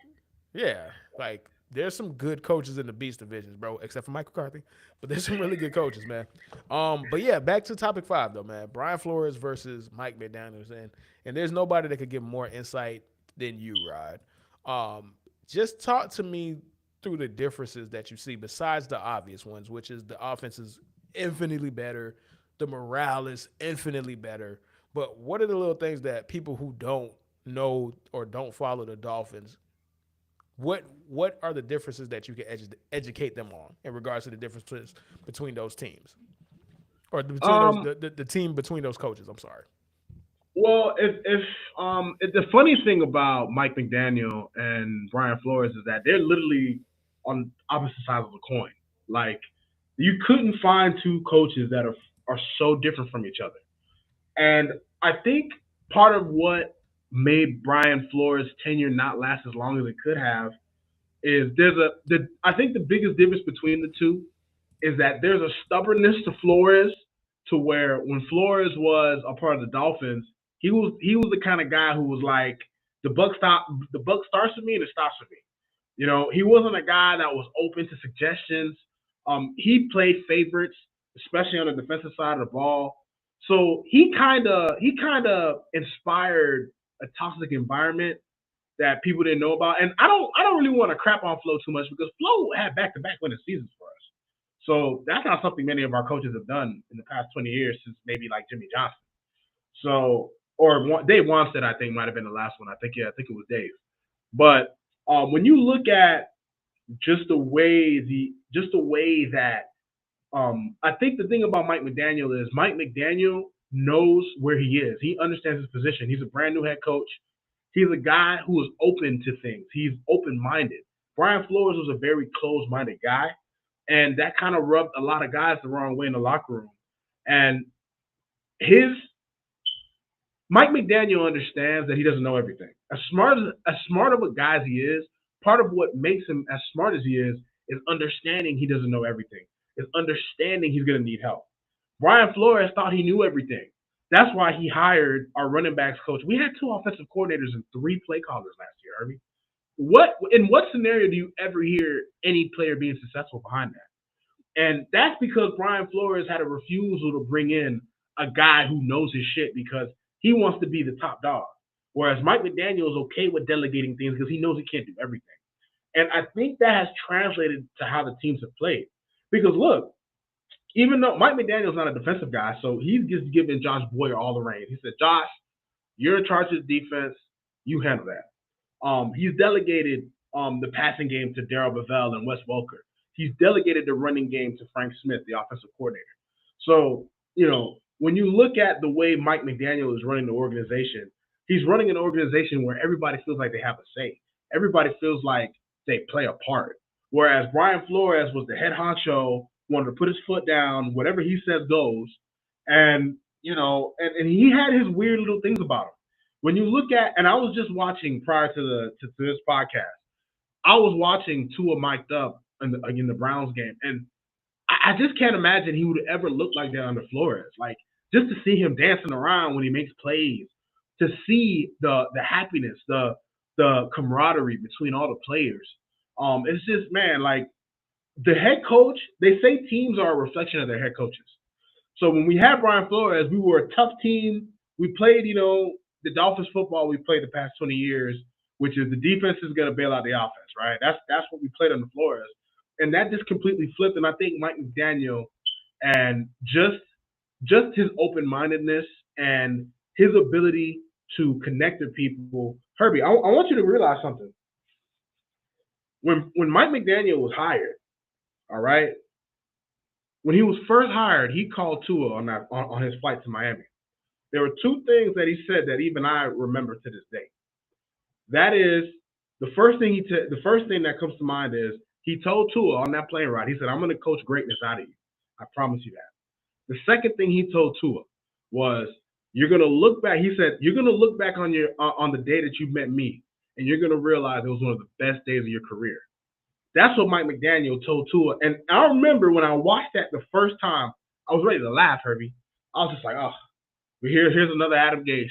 yeah, like there's some good coaches in the Beast divisions, bro, except for Mike McCarthy. But there's some really good coaches, man. But yeah, back to topic 5 though, man. Brian Flores versus Mike McDaniels, and there's nobody that could give more insight than you, Rod. Just talk to me through the differences that you see besides the obvious ones, which is the offense is infinitely better, the morale is infinitely better. But what are the little things that people who don't know or don't follow the Dolphins, what are the differences that you can educate them on in regards to the differences between those teams, or between the team between those coaches? I'm sorry. Well, if the funny thing about Mike McDaniel and Brian Flores is that they're literally on opposite sides of the coin. Like, you couldn't find two coaches that are so different from each other. And I think part of what made Brian Flores' tenure not last as long as it could have is I think the biggest difference between the two is that there's a stubbornness to Flores to where when Flores was a part of the Dolphins, he was the kind of guy who was like the buck starts with me and it stops with me. You know, he wasn't a guy that was open to suggestions. He played favorites, especially on the defensive side of the ball. So he kind of inspired a toxic environment that people didn't know about. And I don't really want to crap on Flo too much because Flo had back-to-back winning seasons for us. So that's not something many of our coaches have done in the past 20 years since maybe like Jimmy Johnson. So or Dave Wanstead, I think might have been the last one. I think it was Dave. But when you look at just the way that I think the thing about Mike McDaniel is Mike McDaniel knows where he is. He understands his position. He's a brand new head coach. He's a guy who is open to things. He's open-minded. Brian Flores was a very closed-minded guy, and that kind of rubbed a lot of guys the wrong way in the locker room. And Mike McDaniel understands that he doesn't know everything. As smart of a guy as he is, part of what makes him as smart as he is understanding he doesn't know everything. Is understanding he's going to need help. Brian Flores thought he knew everything. That's why he hired our running backs coach. We had 2 offensive coordinators and 3 play callers last year, Harvey. In what scenario do you ever hear any player being successful behind that? And that's because Brian Flores had a refusal to bring in a guy who knows his shit because he wants to be the top dog. Whereas Mike McDaniel is okay with delegating things because he knows he can't do everything. And I think that has translated to how the teams have played. Because look, even though Mike McDaniel's not a defensive guy, so he's just giving Josh Boyer all the reins. He said, Josh, you're in charge of the defense. You handle that. He's delegated the passing game to Darrell Bevell and Wes Welker. He's delegated the running game to Frank Smith, the offensive coordinator. So, when you look at the way Mike McDaniel is running the organization, he's running an organization where everybody feels like they have a say. Everybody feels like they play a part. Whereas Brian Flores was the head honcho, wanted to put his foot down, whatever he says goes. And, and he had his weird little things about him. when you look at, and I was just watching prior to this podcast, I was watching Tua mic'd up in the Browns game, and I just can't imagine he would ever look like that under Flores. Like just to see him dancing around when he makes plays, to see the happiness, the camaraderie between all the players. It's just man, like the head coach. They say teams are a reflection of their head coaches. So when we had Brian Flores, we were a tough team. We played, the Dolphins football we played the past 20 years, which is the defense is going to bail out the offense, right? That's what we played under Flores. And that just completely flipped. And I think Mike McDaniel and just his open-mindedness and his ability to connect with people. Herbie, I want you to realize something. When Mike McDaniel was hired, all right, when he was first hired, he called Tua on his flight to Miami. There were two things that he said that even I remember to this day. That is the first thing that comes to mind is he told Tua on that plane ride. He said, "I'm going to coach greatness out of you. I promise you that." The second thing he told Tua was, "You're going to look back." He said, "You're going to look back on the day that you met me, and you're going to realize it was one of the best days of your career." That's what Mike McDaniel told Tua. And I remember when I watched that the first time, I was ready to laugh, Herbie. I was just like, oh, here's another Adam Gase.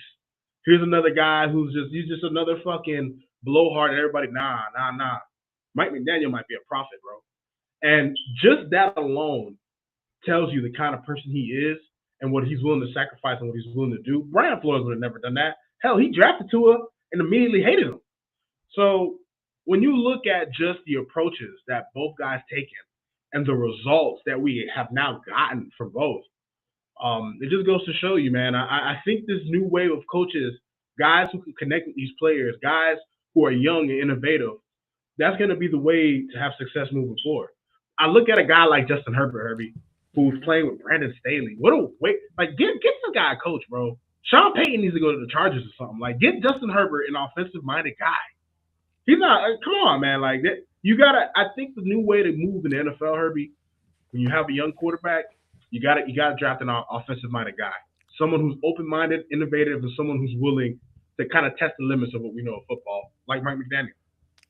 Here's another guy he's just another fucking blowhard. And everybody, nah. Mike McDaniel might be a prophet, bro. And just that alone tells you the kind of person he is and what he's willing to sacrifice and what he's willing to do. Brian Flores would have never done that. Hell, he drafted Tua and immediately hated him. So when you look at just the approaches that both guys taken and the results that we have now gotten from both, it just goes to show you, man. I think this new wave of coaches, guys who can connect with these players, guys who are young and innovative, that's going to be the way to have success moving forward. I look at a guy like Justin Herbert, Herbie, who's playing with Brandon Staley. What a wait! Like, get this guy a coach, bro. Sean Payton needs to go to the Chargers or something. Like, get Justin Herbert an offensive-minded guy. He's not. Come on, man. Like that, you gotta. I think the new way to move in the NFL, Herbie, when you have a young quarterback, you gotta draft an offensive-minded guy, someone who's open-minded, innovative, and someone who's willing to kind of test the limits of what we know of football, like Mike McDaniel.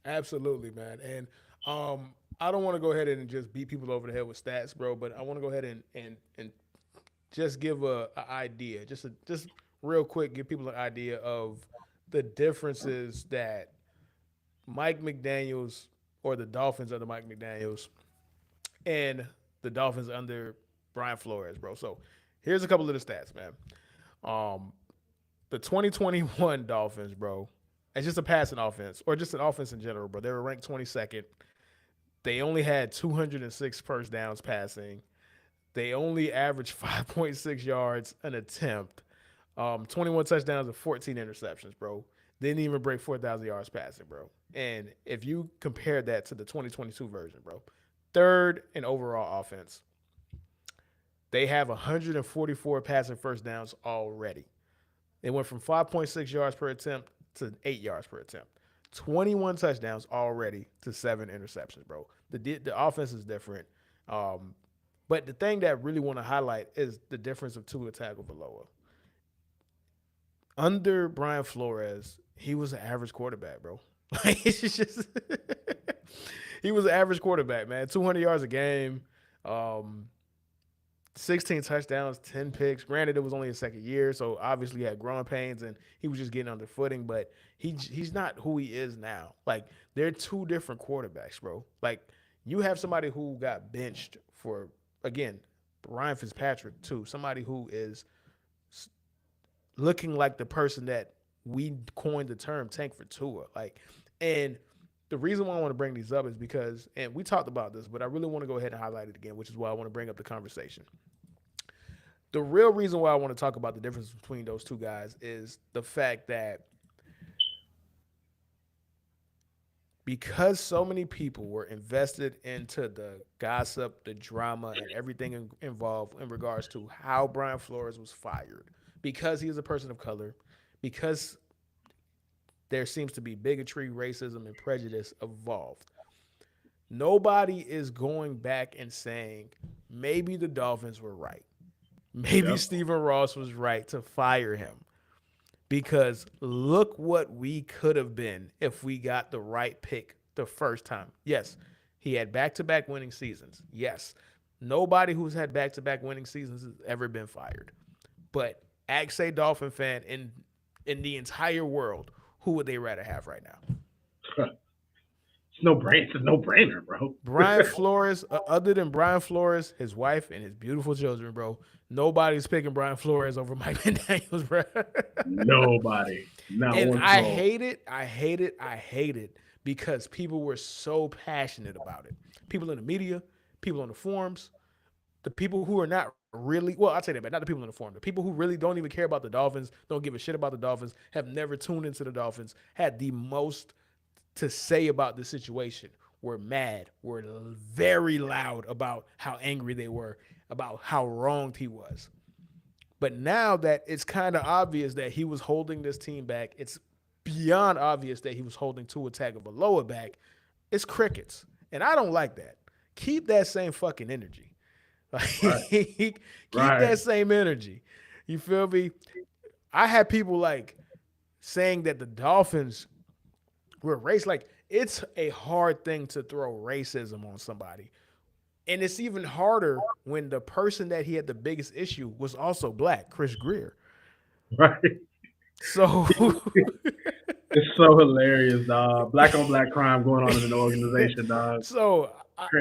Absolutely, man. And I don't want to go ahead and just beat people over the head with stats, bro. But I want to go ahead and just give a idea, just real quick, give people an idea of the differences that Mike McDaniels or the Dolphins under Mike McDaniels and the Dolphins under Brian Flores, bro. So here's a couple of the stats, man. The 2021 Dolphins, bro, it's just a passing offense or just an offense in general, bro. They were ranked 22nd. They only had 206 first downs passing. They only averaged 5.6 yards an attempt, 21 touchdowns and 14 interceptions, bro. Didn't even break 4,000 yards passing, bro. And if you compare that to the 2022 version, bro, third in overall offense, they have 144 passing first downs already. They went from 5.6 yards per attempt to 8 yards per attempt. 21 touchdowns already to 7 interceptions, bro. The offense is different. But the thing that I really want to highlight is the difference of Tua Tagovailoa. Under Brian Flores, he was an average quarterback, bro. Like, it's just he was an average quarterback, man. 200 yards a game, 16 touchdowns, 10 picks. Granted, it was only his second year, so obviously he had growing pains and he was just getting under footing, but he's not who he is now. Like, they're two different quarterbacks, bro. Like, you have somebody who got benched for, again, Ryan Fitzpatrick, too. Somebody who is looking like the person that we coined the term tank for Tua. Like, and the reason why I want to bring these up is because, and we talked about this, but I really want to go ahead and highlight it again, which is why I want to bring up the conversation. The real reason why I want to talk about the difference between those two guys is the fact that because so many people were invested into the gossip, the drama, and everything involved in regards to how Brian Flores was fired, because he is a person of color, because there seems to be bigotry, racism, and prejudice involved. Nobody is going back and saying, maybe the Dolphins were right. Maybe Stephen Ross was right to fire him. because look what we could have been if we got the right pick the first time. Yes, he had back-to-back winning seasons. Yes, nobody who's had back-to-back winning seasons has ever been fired. But ask a Dolphin fan in the entire world, who would they rather have right now? It's a no-brainer, bro. Brian Flores, other than Brian Flores, his wife, and his beautiful children, bro, nobody's picking Brian Flores over Mike McDaniels, bro. Nobody. Not And one I soul. hate it because people were so passionate about it. People in the media, people on the forums, the people who are not really, well, I'll say that, but not the people in the forum. The people who really don't even care about the Dolphins, don't give a shit about the Dolphins, have never tuned into the Dolphins, had the most to say about the situation, were mad, were very loud about how angry they were, about how wronged he was. But now that it's kind of obvious that he was holding this team back, it's beyond obvious that he was holding Tua Tagovailoa back, it's crickets. And I don't like that. Keep that same fucking energy. Keep that same energy. You feel me? I had people like saying that the Dolphins were race. Like, it's a hard thing to throw racism on somebody. And it's even harder when the person that he had the biggest issue was also black, Chris Greer. Right. So it's so hilarious, dog. Black on black crime going on in an organization, dog. So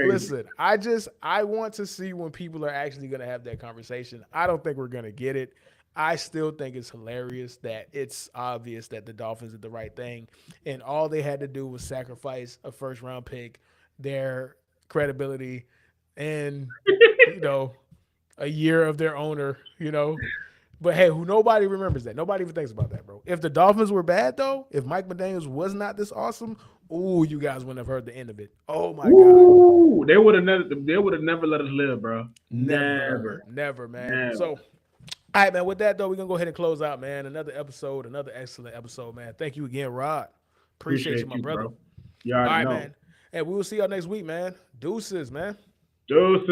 listen, I want to see when people are actually going to have that conversation. I don't think we're going to get it. I still think it's hilarious that it's obvious that the Dolphins did the right thing, and all they had to do was sacrifice a first-round pick, their credibility, and a year of their owner. But hey, nobody remembers that. Nobody even thinks about that, bro. If the Dolphins were bad, though, if Mike McDaniels was not this awesome, you guys wouldn't have heard the end of it. Oh my God. They would have never let us live, bro. Never, man. Never. So, all right, man. With that, though, we're gonna go ahead and close out, man. Another excellent episode, man. Thank you again, Rod. Appreciate you, my brother. Bro. You already know. Man. And we will see y'all next week, man. Deuces, man. Deuces.